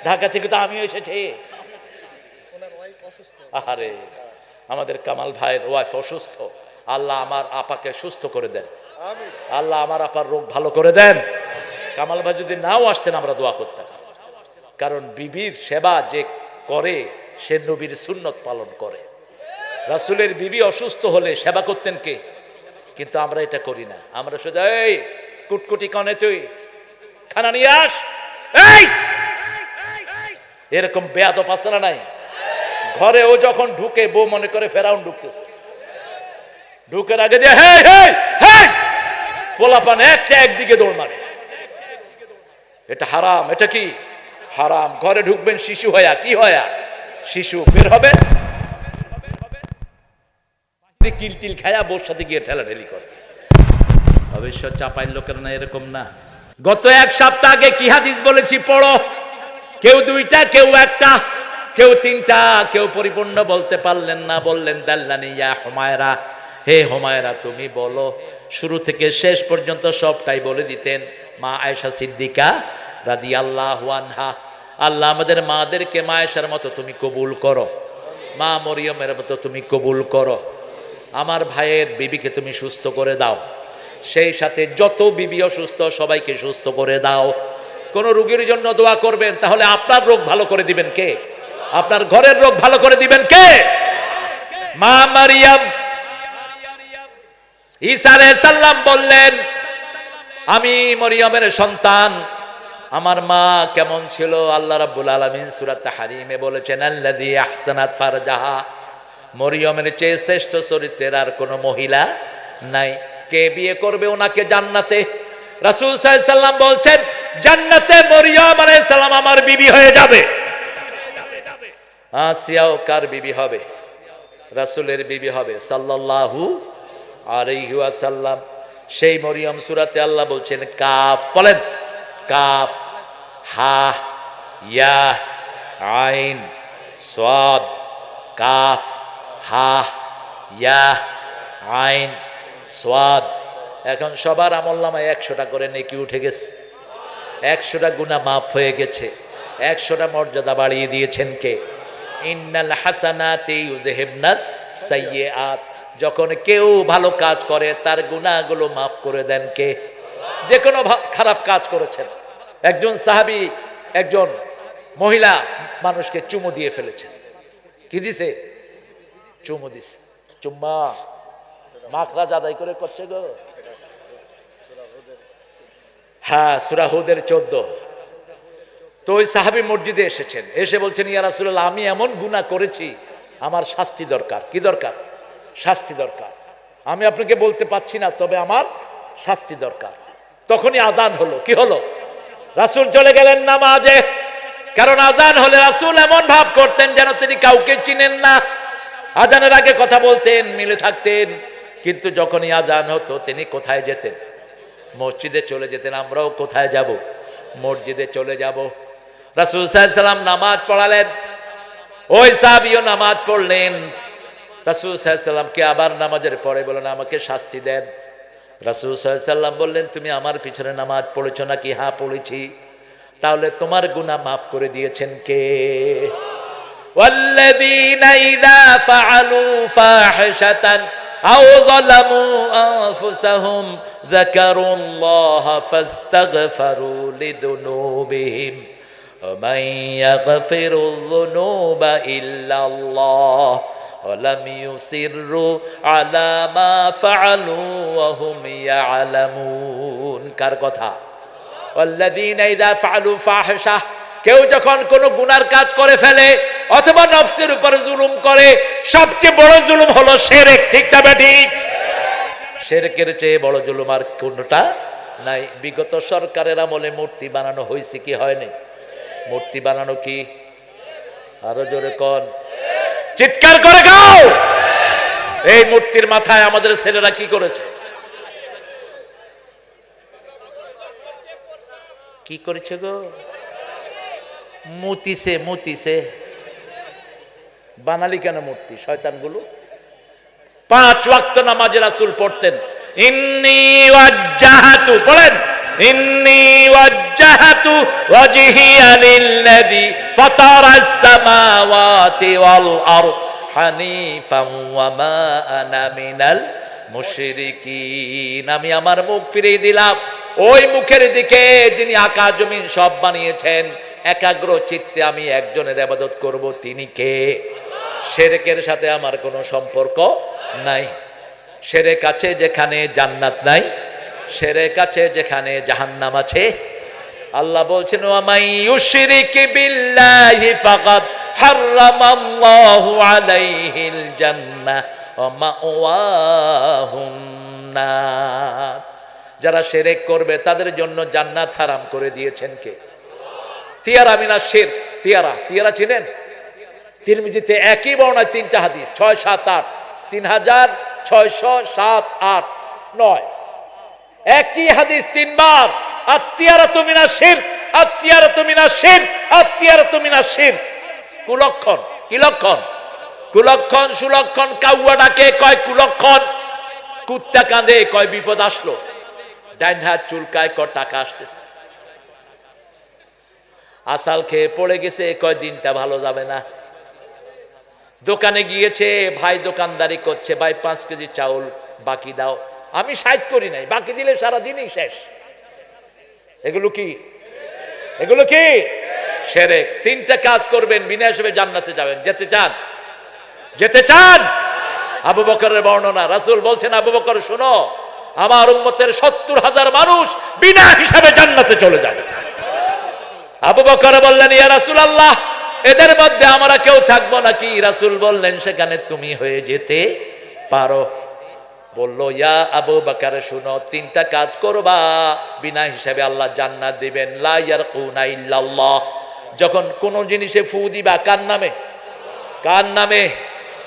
ঢাকা থেকে তো আমি এসেছি। আরে আমাদের কামাল ভাইয়ের ওয়াইফ অসুস্থ, আল্লাহ আমার আপাকে সুস্থ করে দেন, আল্লাহ আমার আপার রোগ ভালো করে দেন। কামাল ভাই যদি নাও আসতেন আমরা দোয়া করতাম, কারণ বিবির সেবা যে করে সে নবীর সুন্নত পালন করে। রাসূলের বিবি অসুস্থ হলে সেবা করতেন কে? কিন্তু আমরা এটা করি না। আমরা শুধু এই কুটকুটি কনে তুই খানা নিয়ে আস, এই এরকম বেয়াদব আছে না নাই? ঘরে ও যখন ঢুকে বউ মনে করে ফেরাউন ঢুকতেছে, ঢুকের আগে দিয়ে হেই হেই হেই পোলাপান একটা একদিকে দৌড় মারে। এটা হারাম। এটা কি হারাম? ঘরে ঢুকবেন শিশু হয়া, কি হয়া? শিশু। বের হবে কিলটিল খায়া বোর সাথে গিয়ে ঠেলাঠেলি করে। অবশ্য চাপাইল লোকের না এরকম না। গত এক সপ্তাহ আগে কি হাদিস বলেছি পড়ো। কেউ দুইটা, কেউ একটা, কেউ তিনটা, কেউ পরিপূর্ণ বলতে পারলেন না। বললেন দাল্লানি ইয়া হুমায়রা, হে হুমায়রা তুমি বলো। শুরু থেকে শেষ পর্যন্ত সবটাই বলে দিতেন মা আয়েশা সিদ্দিকা রাদিয়াল্লাহু আনহা। আল্লাহ আমাদের মাদেরকে মা আয়েশার মতো তুমি কবুল করো, মা মরিয়মের মতো তুমি কবুল করো। আমার ভাইয়ের বিবিকে তুমি সুস্থ করে দাও, সেই সাথে যত বিবি অসুস্থ সবাইকে সুস্থ করে দাও। কোন রোগীর জন্য দোয়া করবেন, তাহলে আপনার রোগ ভালো করে দিবেন কে? আপনার ঘরের রোগ ভালো করে দিবেন কে? মা মারিয়াম। ঈসা আলাইহিস সালাম বললেন আমি মরিয়মের সন্তান। আমার মা কেমন ছিল? আল্লাহ রাব্বুল আলামিন সূরা তাহরিমে বলেছেন আল্লাযী আহসানাত ফারজাহা, মরিয়মের চেয়ে শ্রেষ্ঠ চরিত্রের আর কোনো মহিলা নাই। কে বিয়ে করবে ওনাকে জান্নাতে? রাসূল সাল্লাল্লাহু আলাইহি সাল্লাম বলছেন জান্নাতে মরিয়ম আলাইহিস সালাম আমার বিবি হয়ে যাবে। আসিয়াও কার বিবি হবে? রাসূলের বিবি হবে সাল্লাল্লাহু আলাইহি ওয়াসাল্লাম। সেই মরিয়ম সূরাতে আল্লাহ বলছেন কাফ, বলেন কাফ হা ইয়া আইন সাদ, কাফ হা ইয়া আইন সাদ। এখন সবার আমলনামায় 100টা করে নেকি উঠে গেছে, 100টা গুনাহ মাফ হয়ে গেছে। 100টা মর্যাদা বাড়িয়ে দিয়েছেন কে? ইন্নাল হাসানাতি ইউযহিবনাস সাইয়্যাত। যখন কেউ ভালো কাজ করে তার গুনাহগুলো মাফ করে দেন কে? যে কোনো খারাপ কাজ করেছেন। একজন সাহাবী একজন মহিলা মানুষকে চুমু দিয়ে ফেলেছেন। কি দিছে? চুমু দিছে। চুম্মা মাখরাজ আদায় করে করছে গো। হ্যাঁ, সূরা হুদের 14। তো ওই সাহাবী মসজিদে এসেছেন, এসে বলছেন, ইয়া রাসূলুল্লাহ, আমি এমন গুনাহ করেছি, আমার শাস্তি দরকার। কি দরকার? শাস্তি দরকার। আমি আপনাকে বলতে পারছি না, তবে আমার শাস্তি দরকার। তখনই আজান হলো। কি হলো? রাসূল চলে গেলেন নামাজে। কারণ আজান হলে রাসূল এমন ভাব করতেন যেন তিনি কাউকে চিনেন না। আজানের আগে কথা বলতেন, মিলে থাকতেন, কিন্তু যখনই আজান হতো তিনি কোথায় যেতেন? মসজিদে চলে যেতেন। আমরাও কোথায় যাব? মসজিদে চলে যাব। রাসূল সাল্লাল্লাহু আলাইহি ওয়াসাল্লাম নামাজ পড়ালেন, ওই সাহাবীও নামাজ পড়লেন। রাসূল সাল্লাল্লাহু আলাইহি ওয়াসাল্লামকে আবার নামাজের পরে বলেন, আমাকে শাস্তি দেন। রাসূল সাল্লাল্লাহু আলাইহি ওয়াসাল্লাম বললেন, তুমি আমার পিছনে নামাজ পড়েছো নাকি? হ্যাঁ পড়েছি। তাহলে তোমার গুনাহ মাফ করে দিয়েছেন কে? ওয়াল্লাযীনা ইযা ফাআলু ফাহিশাতান আও যালামু আনফুসাহুম যাকারুল্লাহা ফাস্তাগফিরু লিযুনুবিহিম ওয়া মান ইয়াগফিরুয যুনুবা ইল্লাল্লাহ ওয়া লাম ইউসিররু আলা মা ফাআলু ওয়া হুম ইয়ালামুন। কার কথা? ওয়াল্লাযীনা ইযা ফাআলু ফাহিশা, কেউ যখন কোনো গুনার কাজ করে ফেলে অথবা নফসের উপর জুলুম করে, সবচেয়ে বড় জুলুম হলো শিরক। ঠিক না ঠিক? শিরকের চেয়ে বড় জুলুম আর কোনটা নাই। বিগত সরকারের আমলে মূর্তি বানানো হয়েছে কি হয়নি? মূর্তি বানানো কি? আরো জোরে কোন, চিৎকার করে গাও। এই মূর্তির মাথায় আমাদের ছেলেরা কি করেছে? কি করেছে গো? মুতিছে। মুতিছে। বানালি কেন মূর্তি? শয়তানগুলো 5 ওয়াক্ত নামাজে রাসূল পড়তেন, ইন্নী ওয়াজ্জাহাতু, পড়েন, ইন্নী ওয়াজ্জাহাতু ওয়াজহিয়া লিল্লাযী ফাতারাস সামাওয়াতি ওয়াল আরদ হানিফান ওয়া মা আনা মিনাল মুশরিকিন। আমি আমার মুখ ফিরিয়ে দিলাম ওই মুখের দিকে যিনি আকাশ জমিন সব বানিয়েছেন। একাগ্র চিত্তে আমি একজনের ইবাদত করব, তিনি কে? শিরকের সাথে আমার কোনো সম্পর্ক নাই। শিরক আছে যেখানে জান্নাত নাই, শিরক আছে যেখানে জাহান্নাম আছে। আল্লাহ বলছেন, ওয়া মান ইউশরিক বিল্লাহি ফাকাদ হারামাল্লাহু আলাইহিল জান্নাহ ওয়া মাওয়াহুন নার। যারা শিরক করবে তাদের জন্য জান্নাত হারাম করে দিয়েছেন কে? তিয়ারা মিনাশ শিরক। তিয়ারা, তিয়ারা চিনেন? তিরমিজিতে একই বর্ণনায় 3টা হাদিস, 6, 7, 8, 3607, 9, একই হাদিস 3 বার। আত-তিয়ারাতু মিনাশ শিরক, আত-তিয়ারাতু মিনাশ শিরক, আত-তিয়ারাতু মিনাশ শিরক। কুলক্ষণ। কি লক্ষণ? কুলক্ষণ, সুলক্ষণ। কাউয়া ডাকে কয় কুলক্ষণ, কুত্তা কাঁদে কয় বিপদ আসলো, ডাইন হাত চুলকায় কয় টাকা আসতেছে, আসাল খেয়ে পড়ে গেছে কয় দিনটা ভালো যাবে না। দোকানে গিয়েছে, ভাই দোকানদারি করছে, ভাই 5 কেজি চাউল বাকি দাও। আমি 60 করি নাই, বাকি দিলে সারা দিনই শেষ। এগুলো কি? এগুলো কি? শিরক। 3টা কাজ করবেন, বিনা হিসেবে জান্নাতে যাবেন। যেতে চান? যেতে চান? আবু বকরের বর্ণনা, রাসূল বলছেন, আবু বকর শোনো, আমার উম্মতের 70,000 মানুষ বিনা হিসাবে জান্নাতে চলে যাবে। আবু বকর বললেন, ইয়া রাসূলুল্লাহ, এদের মধ্যে আমরা কেউ থাকবো নাকি? রাসূল বললেন, সেখানে তুমি হয়ে যেতে পারো। বলল, ইয়া আবু বকর শুনো, 3টা কাজ করবা, বিনা হিসাবে আল্লাহ জান্নাত দিবেন। লা ইয়ারকুনা ইল্লাল্লাহ, যখন কোন জিনিসে ফু দিবা, কার নামে? কার নামে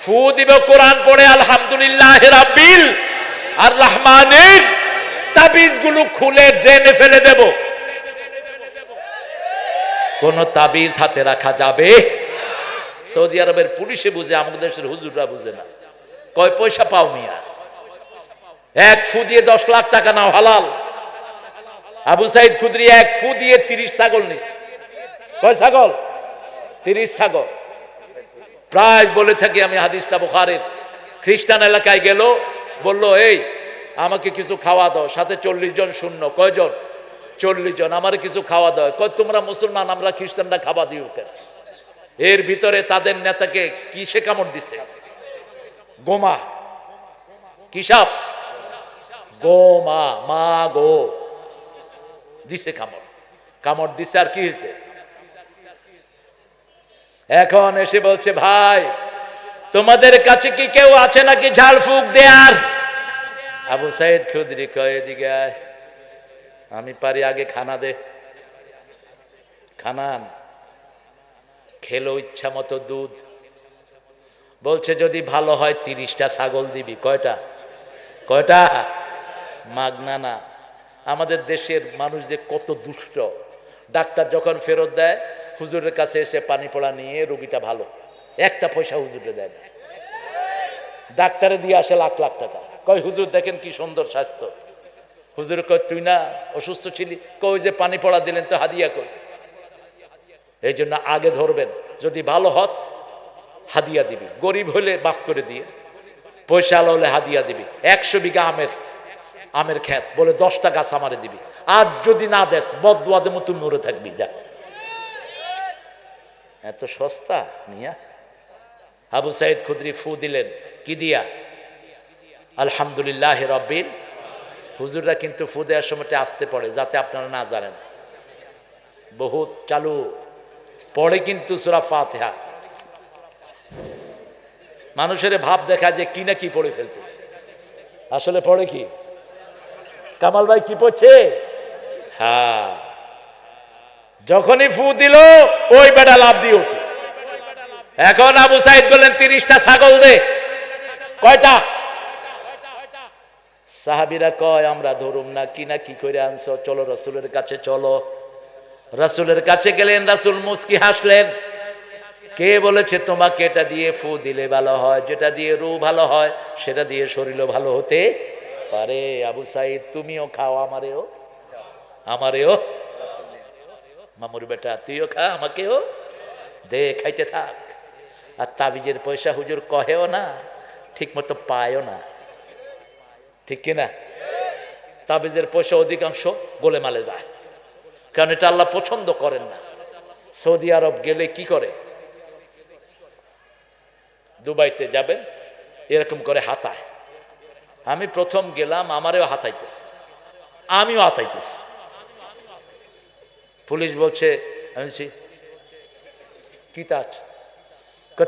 ফু দিবে? কোরআন পড়ে আলহামদুলিল্লাহি রাব্বিল আর রহমানির। তাবিজগুলো খুলে ড্রেনে ফেলে দেব। কোন তাবিজ হাতে রাখা যাবে? সৌদি আরবের পুলিশে বুঝে, আমাদের দেশের হুজুররা বুঝে না। কয় পয়সা পাও মিয়া? 1 ফু দিয়ে 10 লাখ টাকা নাও, হালাল। আবু সাইদ খুদরি 1 ফু দিয়ে 30 ছাগল নিছে। কয় ছাগল? 30 ছাগল। প্রায় বলে থাকি আমি হাদিসটা বুখারীর। খ্রিস্টান এলাকায় গেল, বলল এই আমাকে কিছু খাওয়া দাও, সাথে 40 জন শূন্য। কয়জন? 40 জন। আমার কিছু খাওয়া দাও। কয় তোমরা মুসলমান, আমরা খ্রিস্টানরা খাওয়া দিও কেন? এর ভিতরে তাদের নেতাকে কিসে কামড় দিছে? গোমা। কি সাপ? গোমা। মা গো দিছে কামড়। কামড় দিছে আর কি হয়েছে? এখন এসে বলছে ভাই তোমাদের কাছে কি কেউ আছে নাকি ঝাড় ফুঁক দেয়ার? আবু সাইদ খুদরি কয় এদিকে আয়, আমি পারি, আগে খানা দে। খানান। খেলো ইচ্ছা মতো দুধ। বলছে যদি ভালো হয় 30টা ছাগল দিবি। কয়টা? কয়টা? মাগনা না। আমাদের দেশের মানুষ যে কত দুষ্ট। ডাক্তার যখন ফেরত দেয় হুজুরের কাছে এসে পানি পড়া নিয়ে রোগীটা ভালো, একটা পয়সা হুজুরে দেয় না। ডাক্তারে দিয়ে আসে লাখ লাখ টাকা। কয় হুজুর দেখেন কি সুন্দর স্বাস্থ্য। হুজুর কয় তুই না অসুস্থ ছিলি? কই যে পানি পড়া দিলেন তো হাদিয়া কই। এই জন্য আগে ধরবেন, যদি ভালো হস হাদিয়া দিবি, গরিব হলে মাফ করে দিয়ে, পয়সা আলো হলে হাদিয়া দিবি। 100 বিঘা আমের ক্ষেত বলে 10টা গাছ আমারে দিবি। আর যদি না দেস বদদুয়া দেবো, তুই মরে থাকবি। যা, এত সস্তা মিয়া। আবু সাইদ খুদরি ফু দিলেন। কি দিয়া? আলহামদুলিল্লাহ রাব্বিল। হুজুররা কিন্তু ফু দেওয়ার সময়টা আসতে পড়ে, যাতে আপনারা না জানেন। বহুত চালু পড়ে কিন্তু সূরা ফাতিহা। মানুষের ভাব দেখা যে কি না কি পড়ে ফেলতেছে, আসলে পড়ে কি? কামাল ভাই কি পড়ছে? হ্যাঁ, যখনই ফু দিল ওই বেটা লাভ দিয়ে উঠল। এখন আবু সাইদ বললেন 30টা ছাগল দে। কয়টা? সাহাবীরা কয় আমরা ধরুম না, কি না কি করে আনছো, চলো রাসূলের কাছে চলো। রাসূলের কাছে গেলেন, রাসূল মুস্কি হাসলেন। কে বলেছে তোমাকে এটা দিয়ে ফু দিলে ভালো হয়? যেটা দিয়ে রূহ ভালো হয় সেটা দিয়ে শরীরও ভালো হতে পারে। আবু সাইদ তুমিও খাও, আমারেও। মামুর বেটা তুইও খা, আমাকেও দে, খাইতে থাক। আর তাবিজের পয়সা হুজুর কহেও না, ঠিক মতো পায়ও না, ঠিক কিনা? তাবিজের পয়সা অধিকাংশ গোলেমালে যায়, কারণ এটা আল্লাহ পছন্দ করেন না। সৌদি আরব গেলে কি করে? দুবাইতে যাবেন এরকম করে হাতায়। আমি প্রথম গেলাম, আমারেও হাতাইতেছে, আমিও হাতাইতেছি। পুলিশ বলছে, আমি কি তাজ?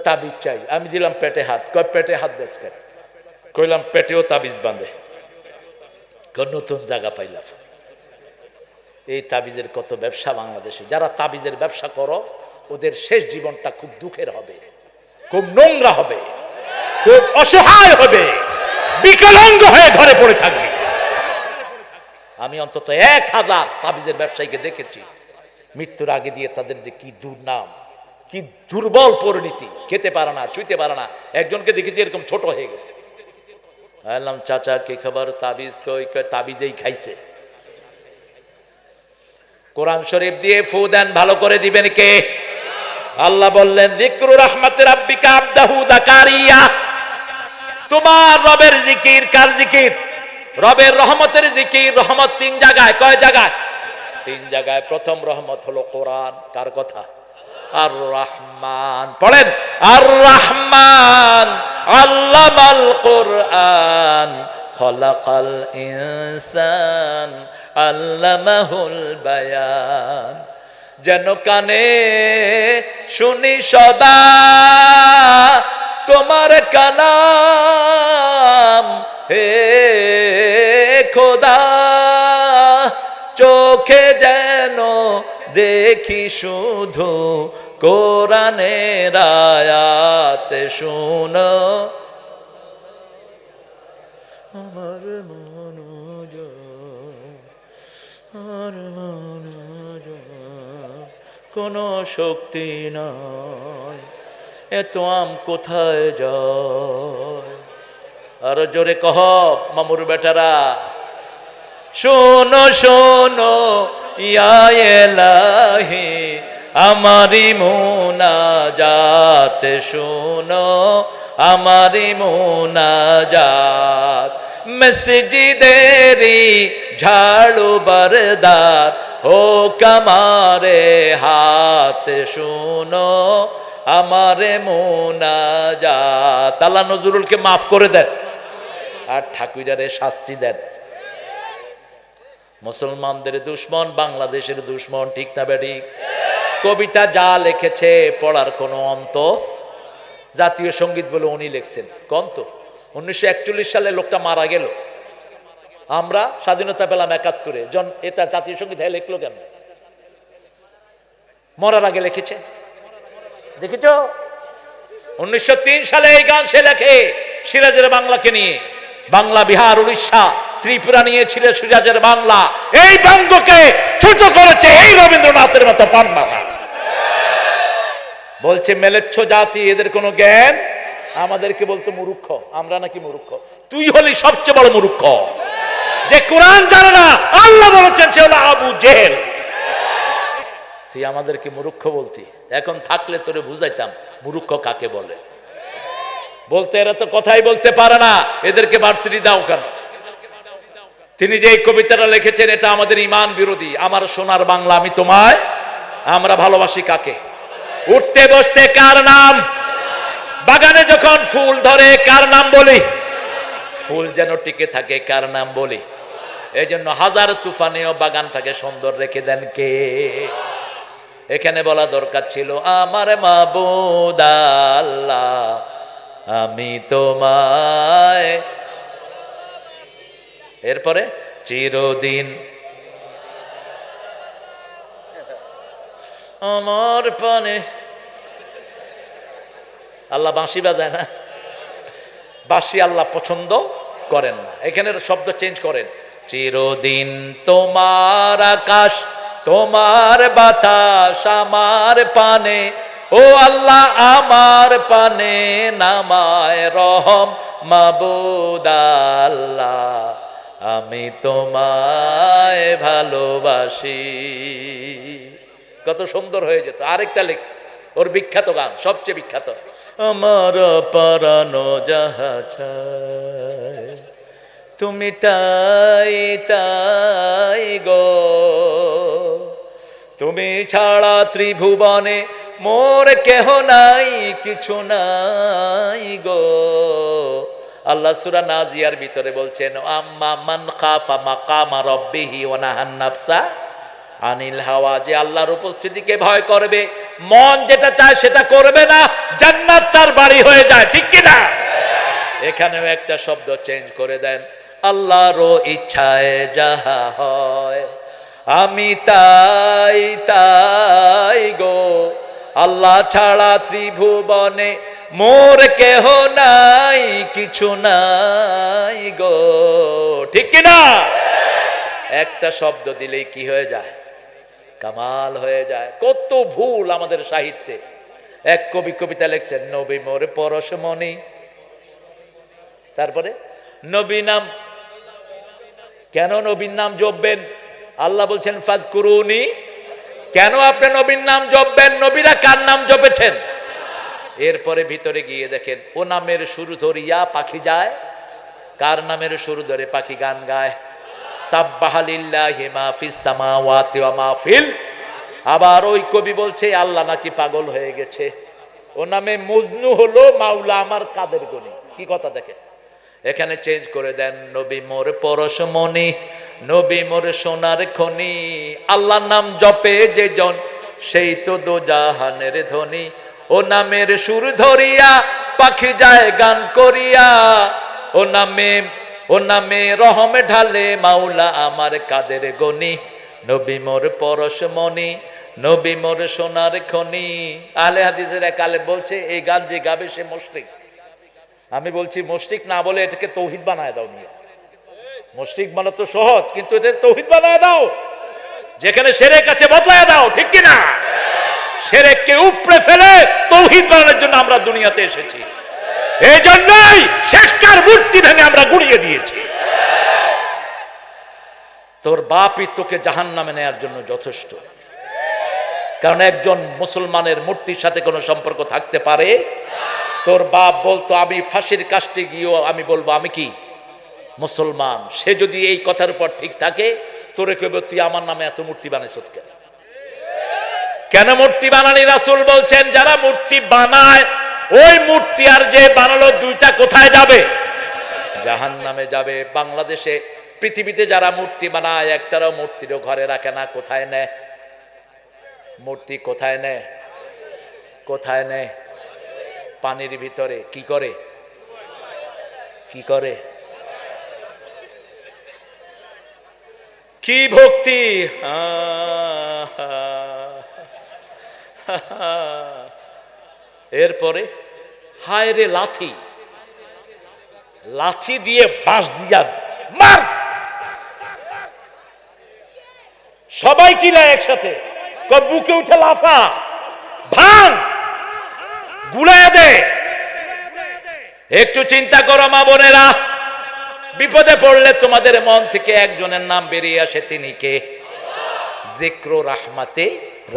তাবিজ চাই। আমি দিলাম পেটে হাত। কয় পেটে হাত দেশ কেন? কইলাম পেটেও তাবিজ বাঁধে। নতুন জায়গা পাইলাম। এই তাবিজের কত ব্যবসা বাংলাদেশে। যারা তাবিজের ব্যবসা করো ওদের শেষ জীবনটা খুব দুঃখের হবে, খুব নোংরা হবে, খুব অসহায় হবে, বিকলাঙ্গ হয়ে ঘরে পড়ে থাকবে। আমি অন্তত 1000 তাবিজের ব্যবসায়ীকে দেখেছি, মৃত্যুর আগে দিয়ে তাদের যে কি দুর্নাম, কি দুর্বল পরিণতি, খেতে পারে না, ছুঁইতে পারে না। একজনকে দেখেছি এরকম ছোট হয়ে গেছে। বললাম চাচা কি খবর? তাবিজ কই? তাবিজেই খাইছে। কোরআন শরীফ দিয়ে ফু দেন, ভালো করে দিবেন কে? আল্লাহ বললেন যিকরু রাহমাতি রাব্বিকা আবদাহু যাকারিয়া। তোমার রবের জিকির। কার জিকির? রবের রহমতের জিকির। রহমত 3 জায়গায়। কয় জায়গায়? 3 জায়গায়। প্রথম রহমত হলো কোরআন। কার কথা? আর রহমান। পড়েন আর রহমান আল্লামাল কোরআন খলাকাল ইনসান আল্লামাহুল বায়ান। যেন কানে শুনি সদা তোমার কালাম হে খোদা, চোখে যেন দেখি শুধু কোরআনের আয়াত শুনো। আমার কোনো শক্তি নয়, এত আম কোথায় যায়? আর জোরে কহ মামুর বেটারা, শোনো শোনো ইয়া ইলাহি আমারি মুনাজাত শুনো, আমারি মুনাজাত। মসজিদেরি ঝাড়ু বরদার ও কামারে হাত শুনো, আমারে মুনাজাত। আল্লাহ নজরুলকে মাফ করে দেন আর ঠাকুরারে শাস্তি দেন। মুসলমানদের দুশ্মন বাংলাদেশের দুশ্মন, ঠিক না বেঠিক? কবিতা যা লিখেছে পড়ার কোনো অন্ত। জাতীয় সঙ্গীত বলে উনি লিখছেন কন্ত। 1941 সালে লোকটা মারা গেল, আমরা স্বাধীনতা পেলাম 71-এ। এটা জাতীয় সঙ্গীত হ্যাঁ লিখলো কেন? মরার আগে লিখেছে, দেখেছ? 1903 সালে এই গান সে লেখে সিরাজের বাংলাকে নিয়ে। বাংলা, বিহার, উড়িষ্যা, ত্রিপুরা নিয়েছিল সিরাজের বাংলা। এই বঙ্গকে ছোট করেছে এই রবীন্দ্রনাথের মতো পান বাবা। বলছে মেলেচ্ছ জাতি, এদের কোনো জ্ঞান। আমাদেরকে বলতো মূর্খ, আমরা নাকি মূর্খ? তুই হলি সবচেয়ে বড় মূর্খ, যে কোরআন জানে না। আল্লাহ বলেছেন সে হলো আবু জেহেল। তুই আমাদেরকে মূর্খ বলতি, এখন থাকলে তোরে বুঝাইতাম মূর্খ কাকে বলে। বলতে এরা তো কথাই বলতে পারে না, এদেরকে ভার্সিটি দাও কেন? তিনি যে এই কবিতাটা লিখেছেন এটা আমাদের ঈমান বিরোধী। আমার সোনার বাংলা আমি তোমায়, আমরা ভালোবাসি কাকে? উঠতে বসতে কার নাম? বাগানে যখন ফুল ধরে কার নাম বলি? ফুল যেন টিকে থাকে কার নাম বলি? এই জন্য হাজার তুফানেও বাগানটাকে সুন্দর রেখে দেন কে? এখানে বলা দরকার ছিল আমার মাবুদ আল্লাহ আমি তোমায়। এরপরে চিরদিন আমার পানে। আল্লাহ বাঁশি বাজায় না, বাঁশি আল্লাহ পছন্দ করেন না। এখানে শব্দ চেঞ্জ করেন। চিরদিন তোমার আকাশ, তোমার বাতাস আমার পানে, ও আল্লাহ আমার পানে নামায় রহম মাবুদ আল্লাহ আমি তোমায় ভালোবাসি। কত সুন্দর হয়ে যেত। আরেকটা লিখছে ওর বিখ্যাত গান, সবচেয়ে বিখ্যাত, আমার পরানো যাহা চায় তুমি তাই তাই গো, তুমি ছাড়া ত্রিভুবনে মোর কেহ নাই, কিছু নাই গো। আল্লাহ সূরা নাজিয়ার ভিতরে বলছেন আম্মা মান খাফা মাকামা রাব্বিহি ওয়া নাহান নাফসা আনিল হাওয়া, যে আল্লাহর উপস্থিতিকে ভয় করবে, মন যেটা চায় সেটা করবে না, জান্নাত তার বাড়ি হয়ে যায়, ঠিক কি না? এখানেও একটা শব্দ চেঞ্জ করে দেন, আল্লাহর ইচ্ছায় যাহা হয় আমি তাই তাই গো, আল্লাহ ছাড়া ত্রিভুবনে মোর কেহ নাই, কিছু নাই গো, ঠিক কি না? একটা শব্দ দিলেই কি হয়ে যায়? কামাল হয়ে যায়। কত ভুল আমাদের সাহিত্যে। এক কবি কবিতা লিখছেন নবী মোর পরশমণি, তারপরে নবী নাম। কেন নবীর নাম জপবেন? আল্লাহ বলছেন ফাজকুরুনি। কেন আপনি নবীর নাম জপবেন? নবীরা কার নাম জপেছেন? এরপরে ভিতরে গিয়ে দেখেন ও নামের শুরু ধরিয়া পাখি যায়। কার নামের শুরু ধরে পাখি গান গায়? সাব্বাহা লিল্লাহি মা ফিস সামাওয়াতি ওয়া মা ফিল। আবার ওই কবি বলছে আল্লাহ নাকি পাগল হয়ে গেছে। ও নামে মজনু হলো মাওলা আমার কাদের গনি। কি কথা দেখেন। এখানে চেঞ্জ করে দেন নবী মোর পরশমণি, নবী মোর সোনার খনি, আল্লাহর নাম জপে যে জন সেই তো দোজাহানের ধনী। ও নামের সুর ধরিয়া পাখি যায় গান করিয়া, ও নামে রহমে ঢালে মাওলা আমার কাদের গনি। নবী মোর পরশমণি, নবী মোর সোনার খনি। আলে হাদিসের এক আলেম বলছে এই গান যে গাবে সে মুশরিক। আমি বলছি মুশরিক না বলে এটাকে তৌহিদ বানায় দাও। নিয়ে মুশরিক বানা তো সহজ, কিন্তু এটা তৌহিদ বানায় দাও, যেখানে শিরক আছে বদলায় দাও, ঠিক কি না? শিরককে উপড়ে ফেলে তৌহিদ বানানোর জন্য আমরা দুনিয়াতে এসেছি। এই জন্যই শিরকের মূর্তি ভেঙে আমরা গুড়িয়ে দিয়েছি। তোর বাপই তোকে জাহান্নামে নেয়ার জন্য যথেষ্ট। কারণ একজন মুসলমানের মূর্তির সাথে কোনো সম্পর্ক থাকতে পারে? তোর বাপ বলতো আমি ফাঁসির কাস্টে গিয়েও আমি বলবো আমি কি মুসলমান। সে যদি এই কথার উপর ঠিক থাকে, তোরে কইব তুই আমার নামে এত মূর্তি বানাইছ কেন? কেন মূর্তি বানানি? রাসূল বলছেন যারা মূর্তি বানায়, ওই মূর্তি আর যে বানালো, দুইটা কোথায় যাবে? জাহান্নামে যাবে। বাংলাদেশে পৃথিবীতে যারা মূর্তি বানায়, একটারও মূর্তিরও ঘরে রাখে না। কোথায় নেয় মূর্তি? কোথায় নেয়? কোথায় নেয়? পানির ভিতরে। কি করে? কি করে? কি ভক্তি! এরপরে হায় রে লাথি, লাথি দিয়ে বাঁশ দিয়া মার। সবাই কিলা একসাথে বুকে উঠে লাফা, ভাঙ, গুড়ায় দে। একটু চিন্তা করো মা বোনেরা, বিপদে পড়লে তোমাদের মন থেকে একজনের নাম বেরিয়ে আসে, তিনি কে? যিকরু রাহমাতে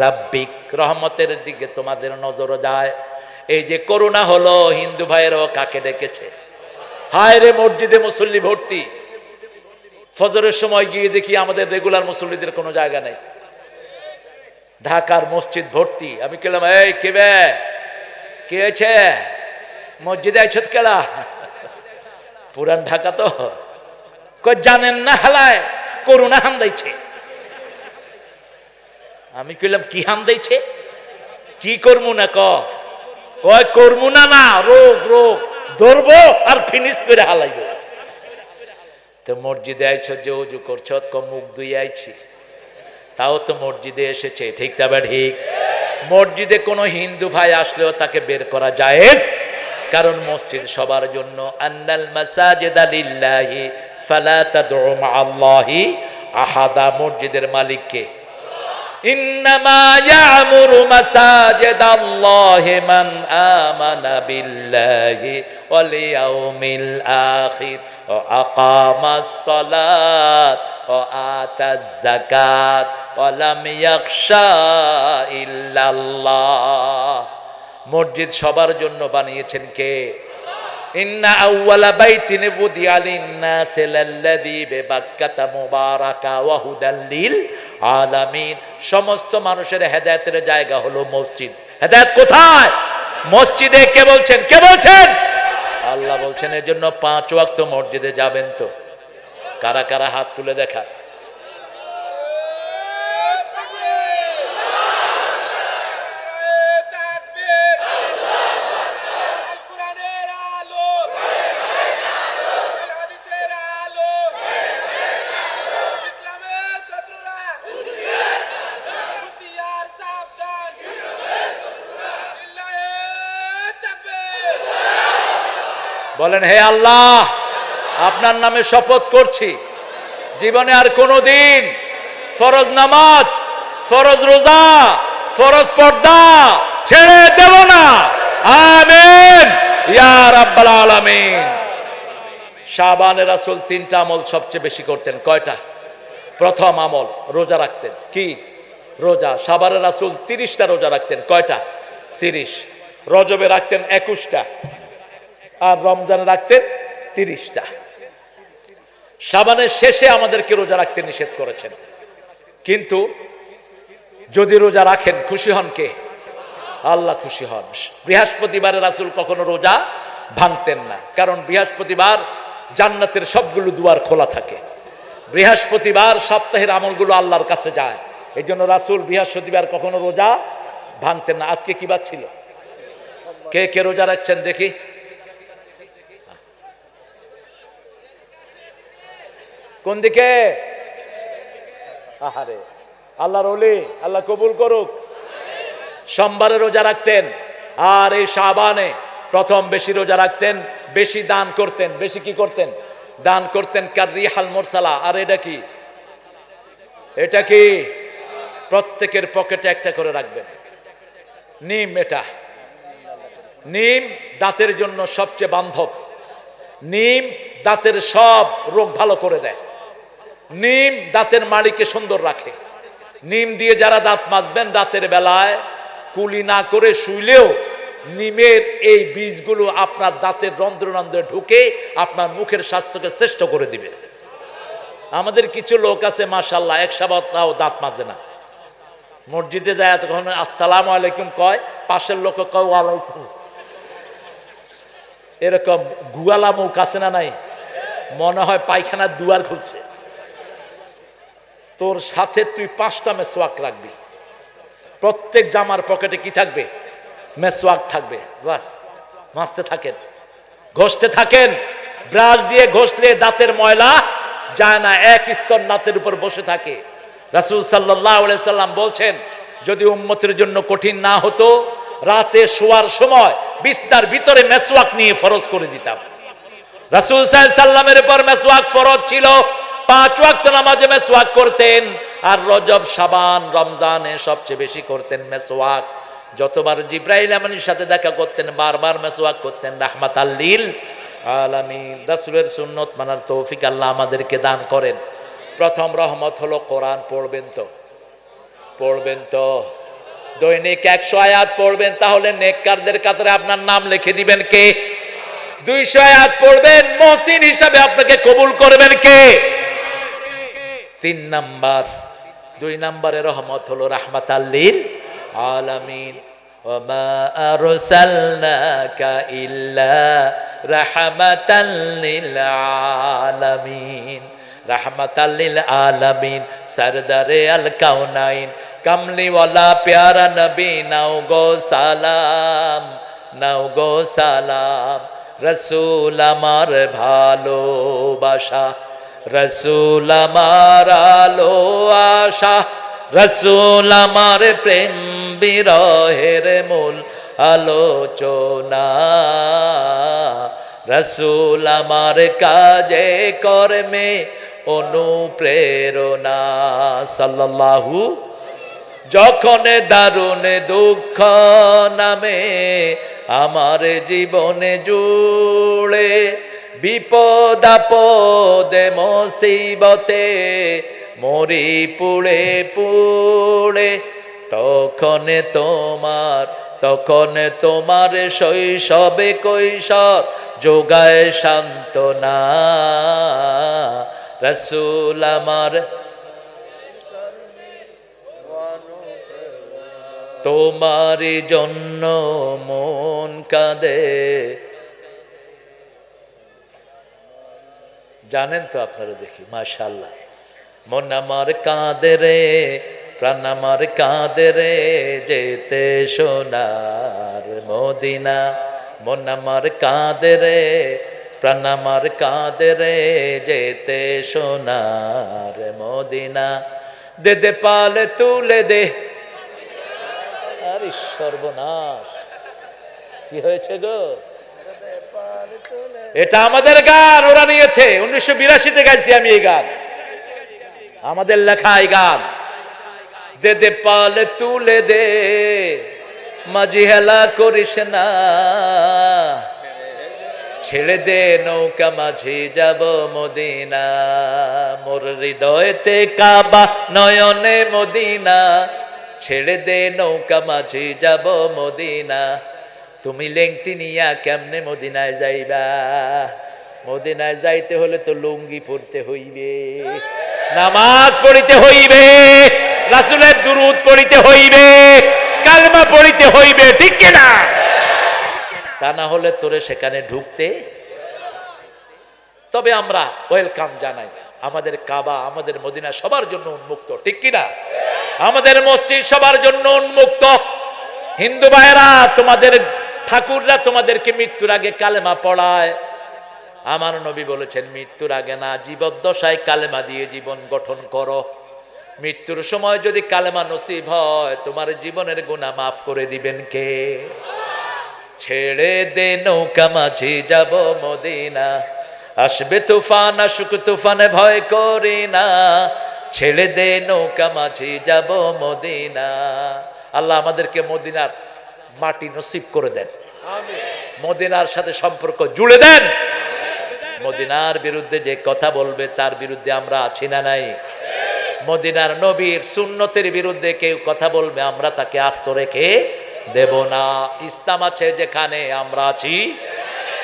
রাব্বিক, রহমতের দিকে তোমাদের নজর যায়। এই যে করোনা হলো, হিন্দু ভাইয়েরাও কাকে ডেকেছে? হায় রে মসজিদে মুসল্লি ভর্তি। ফজরের সময় গিয়ে দেখি আমাদের রেগুলার মুসল্লিদের কোনো জায়গা নেই। ঢাকার মসজিদ ভর্তি। আমি কেলাম, এই কেবে কে হয়েছে? মসজিদে আইছত কেলা? পুরান ঢাকা তো জানেন না, হালায় করোনা হামদাইছে। আমি কইলাম কি হামদাইছে? কি করমু না? কয় করমু না, না রোগ, রোগ ধরবো আর ফিনিশ করে হালাইব। তো মসজিদে আইছ যে উজু করছ, মুখ ধুই আইছি, তাও তো মসজিদে এসেছে, ঠিক তবে ঠিক। মসজিদে কোনো হিন্দু ভাই আসলেও তাকে বের করা জায়েজ, কারণ মসজিদ সবার জন্য। আন্নাল মাসাজিদা লিল্লাহি ফালা তাদউ মাআল্লাহি আহাদা। মসজিদের মালিক কে? ইন্নামা ইয়ামুরু মাসাজিদাল্লাহি মান আমানা বিল্লাহি ওয়াল ইয়াউমিল আখির ওয়া আকামাস সালাত ওয়া আতাজ যাকাত ওয়া লাম ইয়াখশা ইল্লাল্লাহ। মসজিদ সবার জন্য বানিয়েছেন কে? ইন্না আউওয়ালা বাইতিন বুদিয়া লিন-নাসি লাল্লাযী বিবাক্কাতা মুবারাকা ওয়া হুদাল লিল আলামিন। সমস্ত মানুষের হেদায়েতের জায়গা হলো মসজিদ। হেদায়েত কোথায়? মসজিদে। কে বলছেন? কে বলছেন? আল্লাহ বলছেন। এর জন্য 5 ওয়াক্ত মসজিদে যাবেন তো? কারা কারা হাত তুলে দেখা? বলেন, হে আল্লাহ, আপনার নামে শপথ করছি, জীবনে আর কোনোদিন ফরজ নামাজ, ফরজ রোজা, ফরজ পর্দা ছেড়ে দেব না। আমিন ইয়া রাব্বাল আলামিন। শাবানে রাসূল 3টা আমল সবচেয়ে বেশি করতেন। কয়টা? প্রথম আমল রোজা রাখতেন। কি? রোজা। শাবানে রাসূল 30টা রোজা রাখতেন। কয়টা? 30। রজবে রাখতেন 21টা, আর রমজানে রাখতেন 30টা। শাবানের শেষে আমাদেরকে রোজা রাখতে নিষেধ করেছেন। কিন্তু যদি রোজা রাখেন, খুশি হন কে? আল্লাহ খুশি হন। বৃহস্পতিবারে রাসূল কখনো রোজা ভাঙতেন না, কারণ বৃহস্পতিবার জান্নাতের সবগুলো দুয়ার খোলা থাকে। বৃহস্পতিবার সপ্তাহের আমলগুলো আল্লাহর কাছে যায়। এই জন্য রাসূল বৃহস্পতিবার কখনো রোজা ভাঙতেন না। আজকে কি বার ছিল? কে কে রোজা রাখছেন দেখি? কোন দিকে? আহারে, আল্লাহর ওলি, আল্লাহ কবুল করুক। সোমবারে রোজা রাখতেন, আর এই শাবানে প্রথম বেশি রোজা রাখতেন, বেশি দান করতেন। বেশি কি করতেন? দান করতেন। কাররিহাল মুরসালা। আর এটা কি? এটা কি? প্রত্যেকের পকেটে একটা করে রাখবেন। নিম, এটা নিম দাঁতের জন্য সবচেয়ে বান্ধব। নিম দাঁতের সব রোগ ভালো করে দেয়। নিম দাঁতের মাড়িকে সুন্দর রাখে। নিম দিয়ে যারা দাঁত মাজবেন রাতের বেলায় কুলি না করে শুইলেও নিমের এই বীজগুলো আপনার দাঁতের রন্ধ্রে রন্ধ্রে ঢুকে আপনার মুখের স্বাস্থ্যকে শ্রেষ্ঠ করে দিবে। আমাদের কিছু লোক আছে মাশাআল্লাহ 1 সপ্তাহ দাঁত মাজে না, মসজিদে যায় তখন আসসালামু আলাইকুম কয়, পাশের লোক কয় ওয়ালাইকুম। এরকম গুয়ালা মুখ আছে না নাই? মনে হয় পায়খানার দুয়ার খুলছে। তোর সাথে তুই 5টা মেসওয়াক রাখবি, প্রত্যেক জামার পকেটে কি থাকবে? মেসওয়াক থাকবে। বাস মাজতে থাকেন, ঘষতে থাকেন। ব্রাশ দিয়ে ঘষলে দাঁতের ময়লা যায় না, এক স্তর দাঁতের উপর বসে থাকে। রাসূল সাল্লাল্লাহু আলাইহি সাল্লাম বলছেন, যদি উম্মতের জন্য কঠিন না হতো রাতে শোয়ার সময় বিছনার ভিতরে মেসওয়াক নিয়ে ফরজ করে দিতাম। রাসূল সাল্লাল্লাহু আলাইহি সাল্লামের উপর মেসওয়াক ফরজ ছিল, 5 ওয়াক্ত নামাজে মেসওয়াক করতেন, আর রজব শাবান রমজানে সবচেয়ে বেশি করতেন মেসওয়াক। যতবার জিবরাইল আমিনের সাথে দেখা করতেন বারবার মেসওয়াক করতেন রাহমাতাল লিল আলামিন। রাসূলের সুন্নত মানার তৌফিক আল্লাহ আমাদেরকে দান করেন। প্রথম রহমত হলো কোরআন পড়বেন তো দৈনিক 100 আয়াত পড়বেন, তাহলে নেককারদের কাতারে আপনার নাম লিখে দিবেন কে? 200 আয়াত পড়বেন, মুহসিন হিসাবে আপনাকে কবুল করবেন কে? 2 নম্বরে রহমত হলো রাহমাতাল লিল আলামিন। ওমা আরসালনাকা ইল্লা রাহমাতাল লিল আলামিন। রাহমাতাল লিল আলামিন, সরদারে আল কাউনাইন, কামলিওয়ালা প্যারা নবী, নাও গো সালাম। রসুল আমার ভালোবাসা, রসুল আমার আলো আশা, রসুল আমার প্রেম বিরহের মূল আলোচনা, রসুল আমার কাজে কর্মে অনুপ্রেরণা। সাল্লাল্লাহু। যখন দারুণ দুঃখ নামে আমার জীবনে জুড়ে, বিপদ আপদে মুসিবতে মরি পুড়ে পুড়ে, তখন তোমার শৈশবে কৈশোর যোগায় সান্ত্বনা। রসুল আমার তোমার জন্য মন কাঁদে। জানেন তো আপনারা, দেখি মাশাআল্লাহ। মন আমার কাঁদে রে, প্রাণ আমার কাঁদে রে, যেতে সোনার মদিনা। মন আমার কাঁদে রে, প্রাণ আমার কাঁদে রে, যেতে সোনার মদিনা। দে দে পালে তুলে দে। আরে সর্বনাশ, কি হয়েছে গো? এটা আমাদের গান, ওরা নিয়েছে। 1982-তে গাইছি আমি এই গান, আমাদের লেখা এই গান। দে দে পালে তুলে দে, মাঝি হেলা করিস না, ছেড়ে দে নৌকা মাঝি যাব মদিনা। মোর হৃদয়তে কাবা, নয়নে মদিনা, ছেড়ে দে নৌকা মাঝি যাব মদিনা। তুমি লেংটি নিয়া কেমনে মদিনায় যাইবা? মদিনায় যাইতে হলে তো লুঙ্গি পড়তে হইবে, নামাজ পড়িতে হইবে, রাসূলের দুরূদ পড়িতে হইবে, কালেমা পড়িতে হইবে, ঠিক কিনা? তা না হলে তোরে সেখানে ঢুকতে। তবে আমরা ওয়েলকাম জানাই, আমাদের কাবা, আমাদের মদিনা সবার জন্য উন্মুক্ত, ঠিক কিনা? আমাদের মসজিদ সবার জন্য উন্মুক্ত। হিন্দু ভাইয়েরা, তোমাদের ঠাকুররা তোমাদেরকে মৃত্যুর আগে কালেমা পড়ায়। আমার নবী বলেছেন, মৃত্যুর আগে না, জীবদ্দশায় কালেমা দিয়ে জীবন গঠন করো। মৃত্যুর সময় যদি কালেমা নসিব হয়, তোমার জীবনের গুনাহ মাফ করে দিবেন কে? ছেড়ে দে নৌকা মাঝি যাব মদিনা, আসবে তুফান, আসুক তুফানে ভয় করি না, ছেড়ে দে নৌকা মাঝি যাব মদিনা। আল্লাহ আমাদেরকে মদিনার মাটি নসিব করে দেন, মদিনার সাথে সম্পর্ক জুড়ে দেন। মদিনার বিরুদ্ধে যে কথা বলবে তার বিরুদ্ধে আমরা আছি না নাই? মদিনার নবীর সুন্নতের বিরুদ্ধে কেউ কথা বলবে, আমরা তাকে আস্ত রেখে দেব না। ইসলাম আছে যেখানে আমরা আছি,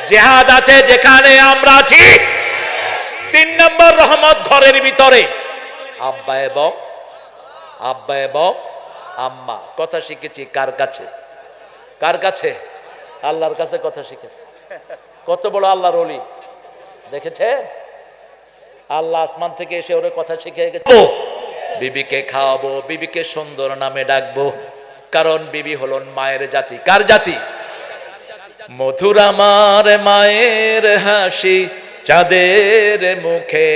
জিহাদ আছে যেখানে আমরা আছি। 3 নম্বর রহমত ঘরের ভিতরে আব্বা এবং আম্মা। কথা শিখেছি কার কাছে? কার কাছে? আল্লাহর কাছে কথা শিখেছে। কত বড় আল্লাহর ওলি দেখেছে? আল্লাহ আসমান থেকে এসে ওরে কথা শিখে গেছে। বিবিকে খাওয়াবো, বিবিকে সুন্দর নামে ডাকবো, কারণ বিবি হলেন মায়ের জাতি। কার জাতি? মধুর আমার মায়ের হাসি চাঁদের মুখে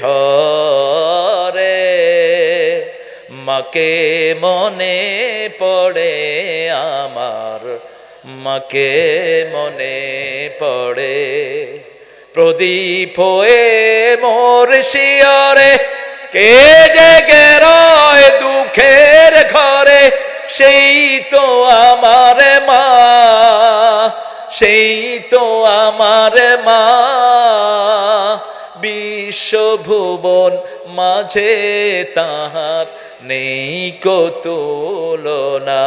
ঝরে, মাকে মনে পড়ে আমার, মাকে মনে পড়ে। প্রদীপ হয়ে মোর শিয়রে কে জেগে রয় দুঃখের ঘরে, সেই তো আমার মা, সেই তো আমার মা। বিশ্বভুবন মাঝে তাহার নেই কো তুলনা।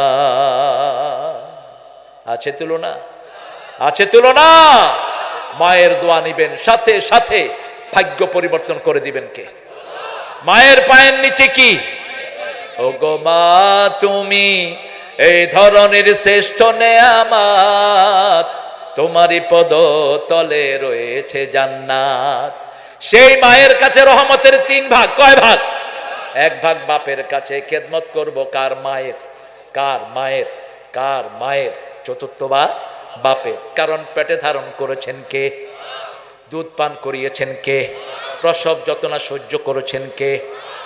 আছে তুলনা? আছে তুলনা? মায়ের দোয়া নিবেন, সাথে সাথে ভাগ্য পরিবর্তন করে দিবেন কে? মায়ের পায়ের নিচে কি? ওগো মা তুমি এই ধরনের শ্রেষ্ঠ নেয়ামত, তোমারই পদ তলে রয়েছে জান্নাত। সেই মায়ের কাছে রহমতের 3 ভাগ। কয় ভাগ? 1 ভাগ বাপের কাছে খেদমত করব। কার? মায়ের। কার? মায়ের। কার? মায়ের। চতুর্থ ভাগ বাপের, কারণ পেটে ধারণ করেছেন কে? দুধ পান করিয়েছেন কে? প্রসব যন্ত্রণা সহ্য করেছেন কে?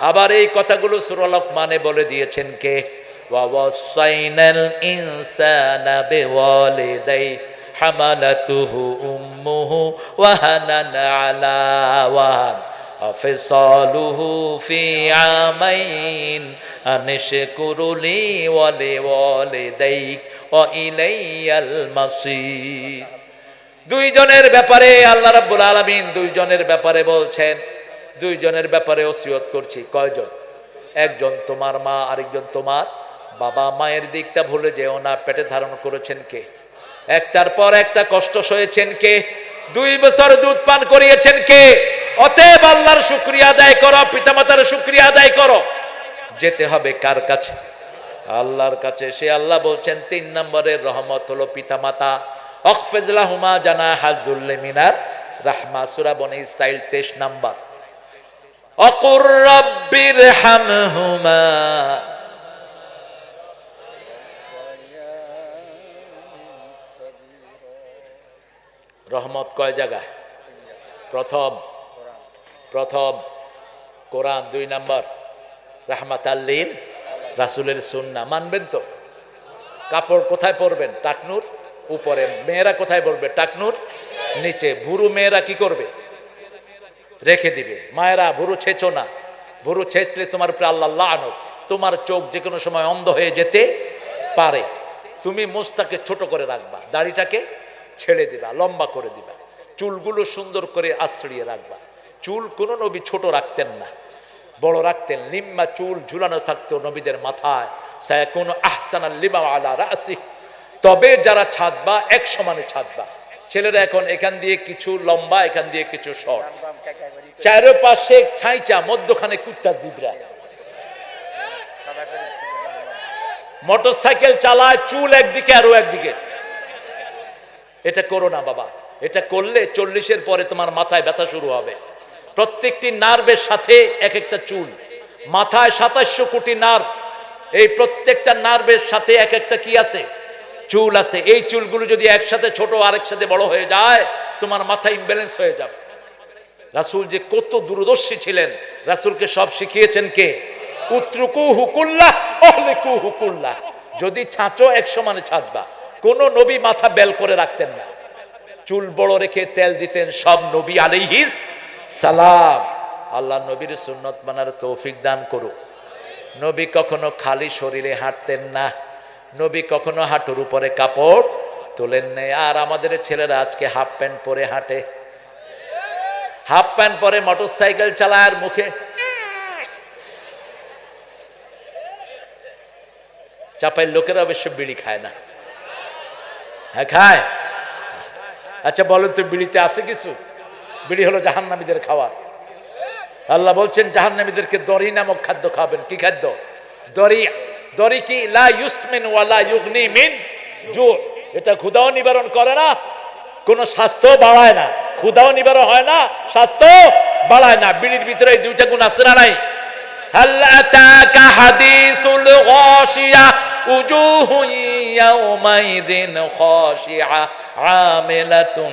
আবার এই কথাগুলো সূরা লোকমানে বলে দিয়েছেন কে? ওয়াসাইনাল ইনসানা বিওয়ালিদাই হামালাতুহু উম্মুহু ওয়াহানান আলা ওয়াহান আফসালুহু ফি আমাইন আনশকুরুলি ওয়ালিদাইক ওয়া ইলাইয়াল মাসির। 2 জনের ব্যাপারে আল্লাহ রাব্বুল আলামিন 2 জনের ব্যাপারে বলছেন। 2 জনের ব্যাপারে ওসিয়ত করছি। কয়জন? একজন তোমার মা, আরেকজন তোমার বাবা। মায়ের দিকটা ভুলে যেও না। পেটে ধারণ করেছেন কে? একটার পর একটা কষ্ট সয়েছেন কে? 2 বছর দুধ পান করিয়েছেন কে? অতএব আল্লাহর শুকরিয়া আদায় করো, পিতামাতার শুকরিয়া আদায় করো। যেতে হবে কার কাছে? আল্লাহর কাছে। সে আল্লাহ বলছেন 3 নম্বরের রহমত হলো পিতামাতা। অখফিজ লাহুমা জানাহাল যুল্লি মিনার রাহমা, সূরা বনী ইসরাঈল 23 নম্বর। অকুর রাব্বিরহামহুমা। রহমত কয় জায়গায়? প্রথম কোরআন, 2 নম্বর রাহমাতাল লিল রাসূলের সুন্নাহ। মানবেন তো? কাপড় কোথায় পরবেন? টাকনুর উপরে। মেয়েরা কোথায় পরবে? টাকনুর নিচে। ভুরু মেয়েরা কি করবে? রেখে দিবে। মায়েরা ভুরু ছেঁচো না। ভুরু ছেঁচলে তোমার উপরে আল্লাহ লানত। তোমার চোখ যে কোনো সময় অন্ধ হয়ে যেতে পারে। তুমি মুখটাকে ছোট করে রাখবা, দাড়িটাকে ছেড়ে দিবা, লম্বা করে দিবা, চুলগুলো সুন্দর করে আশ্রিয়ে রাখবা। চুল কোনো নবী ছোট রাখতেন না, বড় রাখতেন। লিম্মা চুল ঝুলানো থাকতো নবীদের মাথায়। সায়াকুনু আহসানাল লিমা আলা রাসি। তবে যারা ছাদবা এক সমানে ছাদবা। ছেলেরা এখন এখান দিয়ে কিছু লম্বা, এখান দিয়ে কিছু শর্ট, চারপাশে ছাইচা, মধ্যখানে কুত্তা জিবরা। মোটরসাইকেল চালায় চুল একদিকে আরো একদিকে। এটা করো না বাবা। এটা করলে 40-এর পরে তোমার মাথায় ব্যথা শুরু হবে। প্রত্যেকটি নার্ভের সাথে এক একটা চুল। মাথায় 2700 কোটি নার্ভ। এই প্রত্যেকটা নার্ভের সাথে এক একটা কি আছে? চুল আছে। এই চুলগুলো যদি একসাথে ছোট আর একসাথে বড় হয়ে যায়, তোমার মাথা ইমব্যালেন্স হয়ে যাবে। রাসূল যে কত দূরদর্শী ছিলেন, রাসূলকে সব শিখিয়েছেন কে? উত্রুকুহু কুল্লাহ ওয়াহলিকুহু কুল্লাহ। যদি ছাঁচো এক সমানে ছাঁচবা। কোন নবী মাথা বেল করে রাখতেন না, চুল বড় রেখে তেল দিতেন সব নবী আলাইহিস সালাম। আল্লাহ নবীর সুন্নত মানার তৌফিক দান করুক। নবী কখনো খালি শরীরে হাঁটতেন না। নবী কখনো হাঁটুর উপরে কাপড় তোলেন নাই। আর আমাদের ছেলেরা আজকে হাফ প্যান্ট পরে হাঁটে, হাফ প্যান্ট পরে মোটরসাইকেল চালায়, আর মুখে চাপাইয়ের লোকেরা অবশ্য বিড়ি খায় না। হ্যাঁ খায়। আচ্ছা বলেন তো বিড়িতে আছে কিছু? বিড়ি হলো জাহান্নামীদের খাবার। আল্লাহ বলছেন জাহান্নামীদেরকে দড়ি নামক খাদ্য খাবেন। কি খাদ্য? দড়ি। দড়ি কি? লা ইউসমিন ওয়ালা ইউগনি মিন জু। এটা ক্ষুধাও নিবারণ করে না, কোন স্বাস্থ্য বাড়ায় না। ক্ষুধাও নিবারণ হয় না, স্বাস্থ্য বাড়ায় না। বিড়ির ভিতরে এই দুইটা গুণ আছে না নাই? হাল আতাকা হাদিসুল গাশিয়া উজুহু ইয়াউমাইযিন খাশিআ আমিলাতুন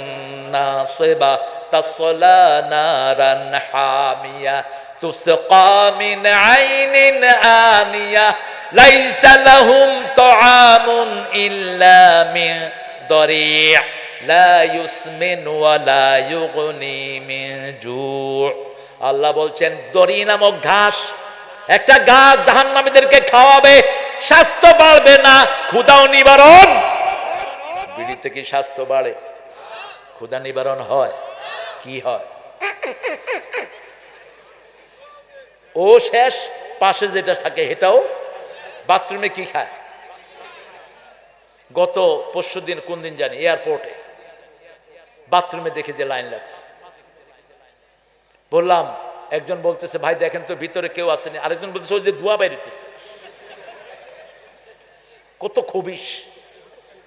নাসিবা তাসলা নারান হামিয়া তুসকা মিন আইনিন আনিয়া লাইসা লাহুম তুআমুন ইল্লা মিন দরি' লা ইউসমিন ওয়া লা ইউগনি মিন জু'। আল্লাহ বলছেন দড়ি নামক ঘাস, একটা ঘাস জাহান্নামীদেরকে খাওয়াবে, স্বাস্থ্য বাড়বে না, ক্ষুধাও নিবারণ। বিড়িতে কি স্বাস্থ্য বাড়ে? ক্ষুধা নিবারণ হয়? কি হয়? ও শেষ, পাশে যেটা থাকে এটাও। বাথরুমে কি খায়? গত পরশুদিন কোন দিন জানি এয়ারপোর্টে বাথরুমে দেখে যে লাইন লাগছে, বললাম, একজন বলতেছে ভাই দেখেন তো ভিতরে কেউ আসেনি, আরেকজন বলতেছে ওই যে ধোঁয়া বাইরেছে। কত খবিস!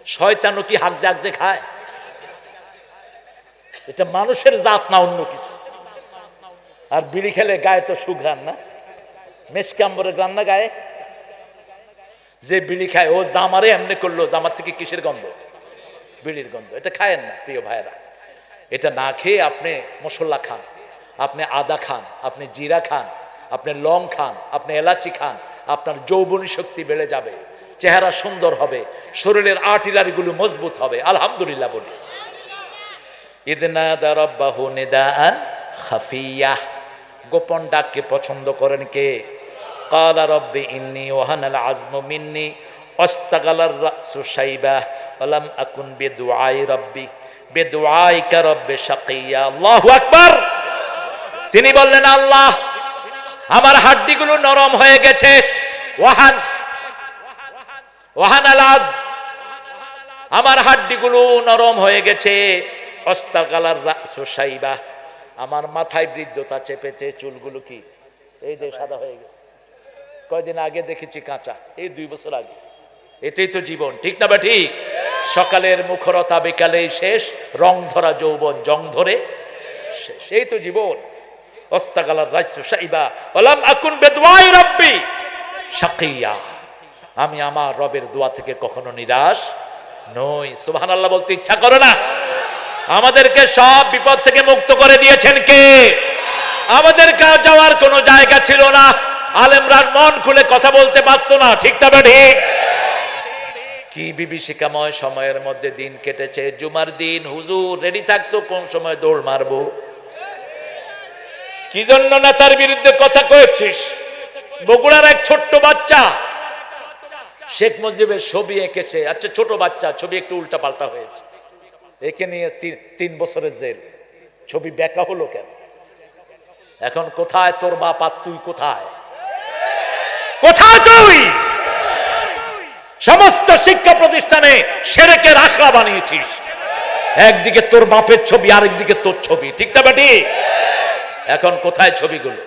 শয়তানও কি হাক ডাক দেখায়? এটা মানুষের জাত না অন্য কিছু। আর বিড়ি খেলে গায়ে তো সুঘ্রাণ না, মেসকাম্বরের গ্রান না গায়ে। যে বিড়ি খায় ও জামারে এমনি করলো, জামার থেকে কিসের গন্ধ? বিড়ির গন্ধ। এটা খায়েন না প্রিয় ভাইরা। এটা না খেয়ে আপনি মশলা খান, আপনি আদা খান, আপনি জিরা খান, আপনি লং খান, আপনি এলাচি খান, আপনার যৌবনী শক্তি বেড়ে যাবে, চেহারা সুন্দর হবে, শরীরের আর্টিলারিগুলো মজবুত হবে। আলহামদুলিল্লাহ বলি। ইদনাদা রাব্বাহু নিদাআন খাফিয়াহ। গোপন ডাককে পছন্দ করেন কে? ক্বালা রাব্বি ইন্নী ওয়াহানাল আযমু মিন্নী ওয়াস্তাগালার রাসু শাইবা ওয়া লাম আকুন বিদুআই রাব্বি বিদুআইকা রাব্বি শাকিয়া। আল্লাহু আকবার। তিনি বললেন আল্লাহ আমার হাড্ডিগুলো নরম হয়ে গেছে। ওয়াহানাল আযম, আমার হাড্ডিগুলো নরম হয়ে গেছে। ওয়াস্তাগালার রাসু শাইবা, আমার মাথায় বৃদ্ধতা চেপেছে, চুলগুলো কি এই যে সাদা হয়ে গেছে। কয়দিন আগে দেখেছি কাঁচা, এই 2 বছর আগে। এটাই তো জীবন, ঠিক না বা ঠিক? সকালের মুখরতা বিকালেই শেষ, রং ধরা যৌবন জং ধরে শেষ, এই তো জীবন। ওয়াস্তাগালার রাসু শাইবা ওয়া লাম আকুন বিদুআই রাব্বি শাকিয়া। আমি আমার রবের দোয়া থেকে কখনো নিরাশ নই। সুবহানাল্লাহ বলতে ইচ্ছা করে না? আমাদেরকে সব বিপদ থেকে মুক্ত করে দিয়েছেন কে? আমাদের যাওয়ার কোনো জায়গা ছিল না, আলেমরা মন খুলে কথা বলতে পারতো না, ঠিক না ঠিক? কি বিভীষিকাময় সময়ের মধ্যে দিন কেটেছে। জুমার দিন হুজুর রেডি থাকতো কোন সময় দৌড় মারবো। কি জন্য নেতার বিরুদ্ধে কথা কয়েছিস? বগুড়ার এক ছোট্ট বাচ্চা শেখ মুজিবের ছবি এঁকেছে। আচ্ছা ছোট বাচ্চা, ছবি একটু উল্টা পাল্টা হয়েছে, একে নিয়ে 3 বছরের জেল। ছবি বেঁকা হলো কেন? এখন কোথায় তোর বাপ আর তুই কোথায়? কোথায় তুই? সমস্ত শিক্ষা প্রতিষ্ঠানে শিরকের আখড়া বানিয়েছিস। একদিকে তোর বাপের ছবি, আরেকদিকে তোর ছবি, ঠিক না বেটি? এখন কোথায় ছবিগুলো?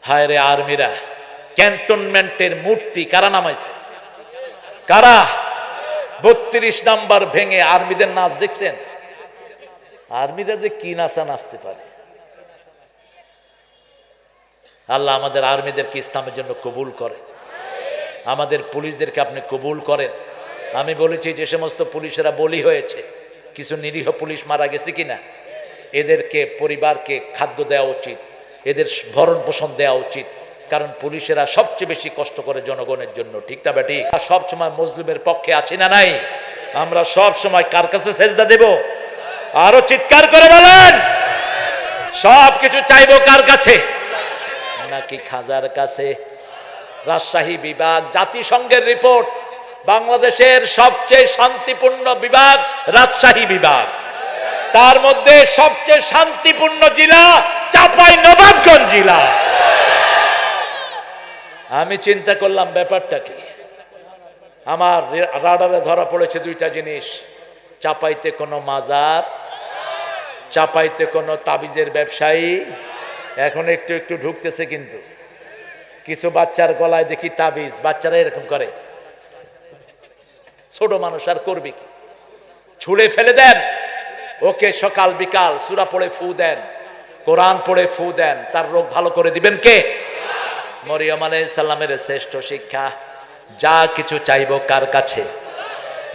হায় রে আর্মিরা, ক্যান্টনমেন্টের মূর্তি কারা নামাইছে? কারা? 32 নাম্বার ভেঙে আর্মিদের নাচ দেখছেন? আর্মিরা যে কি নাচা নাচতে পারে। আল্লাহ আমাদের আর্মিদেরকে ইসলামের জন্য কবুল করে, আমাদের পুলিশদেরকে আপনি কবুল করেন। আমি বলেছি যে সমস্ত পুলিশেরা বলি হয়েছে, কিছু নিরীহ পুলিশ মারা গেছে কিনা, এদেরকে পরিবারকে খাদ্য দেওয়া উচিত, এদের ভরণ পোষণ দেওয়া উচিত। কারণ পুলিশেরা সবচেয়ে বেশি কষ্ট করে জনগণের জন্য, ঠিক না বেটি? সব সময় মজলুমের পক্ষে আছি না নাই? আমরা সব সময় কার কাছে সেজদা দেব? আরো চিৎকার করে বলেন। সব কিছু চাইবো কার কাছে? নাকি খাজার কাছে? রাজশাহী বিভাগ, জাতিসংঘের রিপোর্ট, বাংলাদেশের সবচেয়ে শান্তিপূর্ণ বিভাগ রাজশাহী বিভাগ। তার মধ্যে সবচেয়ে শান্তিপূর্ণ জেলা চাঁপাইনবাবগঞ্জ জেলা। আমি চিন্তা করলাম ব্যাপারটা কি, আমার রাডারে ধরা পড়েছে দুইটা জিনিস, চাপাইতে কোনো মাজার, চাপাইতে কোনো তাবিজের ব্যবসায়ী। এখন একটু একটু ঢুকতেছে, কিন্তু কিছু বাচ্চার গলায় দেখি তাবিজ, বাচ্চারা এরকম করে। ছোট মানুষ আর করবে কি? ছুঁড়ে ফেলে দেন ওকে, সকাল বিকাল সূরা পড়ে ফু দেন, কোরআন পড়ে ফু দেন, তার রোগ ভালো করে দিবেন কে? মরিয়ম আলাইহিস সালামের শ্রেষ্ঠ শিক্ষা, যা কিছু চাইবো কার কাছে?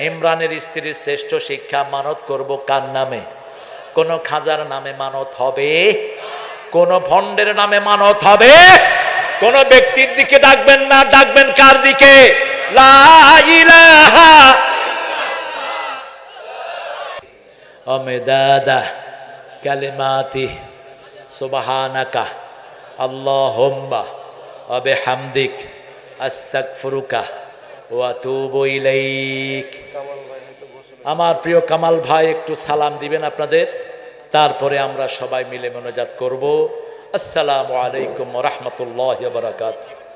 ইমরানের স্ত্রীর শ্রেষ্ঠ শিক্ষা, মানত করব কার নামে? কোন খাজার নামে মানত হবে? কোন ভণ্ডের নামে মানত হবে? কোন ব্যক্তির দিকে ডাকবেন না, ডাকবেন কার দিকে? লা ইলাহা আমিদাদা কালিমাতি সুবহানাকা আল্লাহুম্মা ওয়া বিহামদিক আস্তাগফিরুকা ওয়া আতুবু ইলাইক। আমার প্রিয় কামাল ভাই একটু সালাম দিবেন আপনাদের, তারপরে আমরা সবাই মিলে মোনাজাত করব। আসসালামু আলাইকুম ওয়া রাহমাতুল্লাহি ওয়া বারাকাতুহু।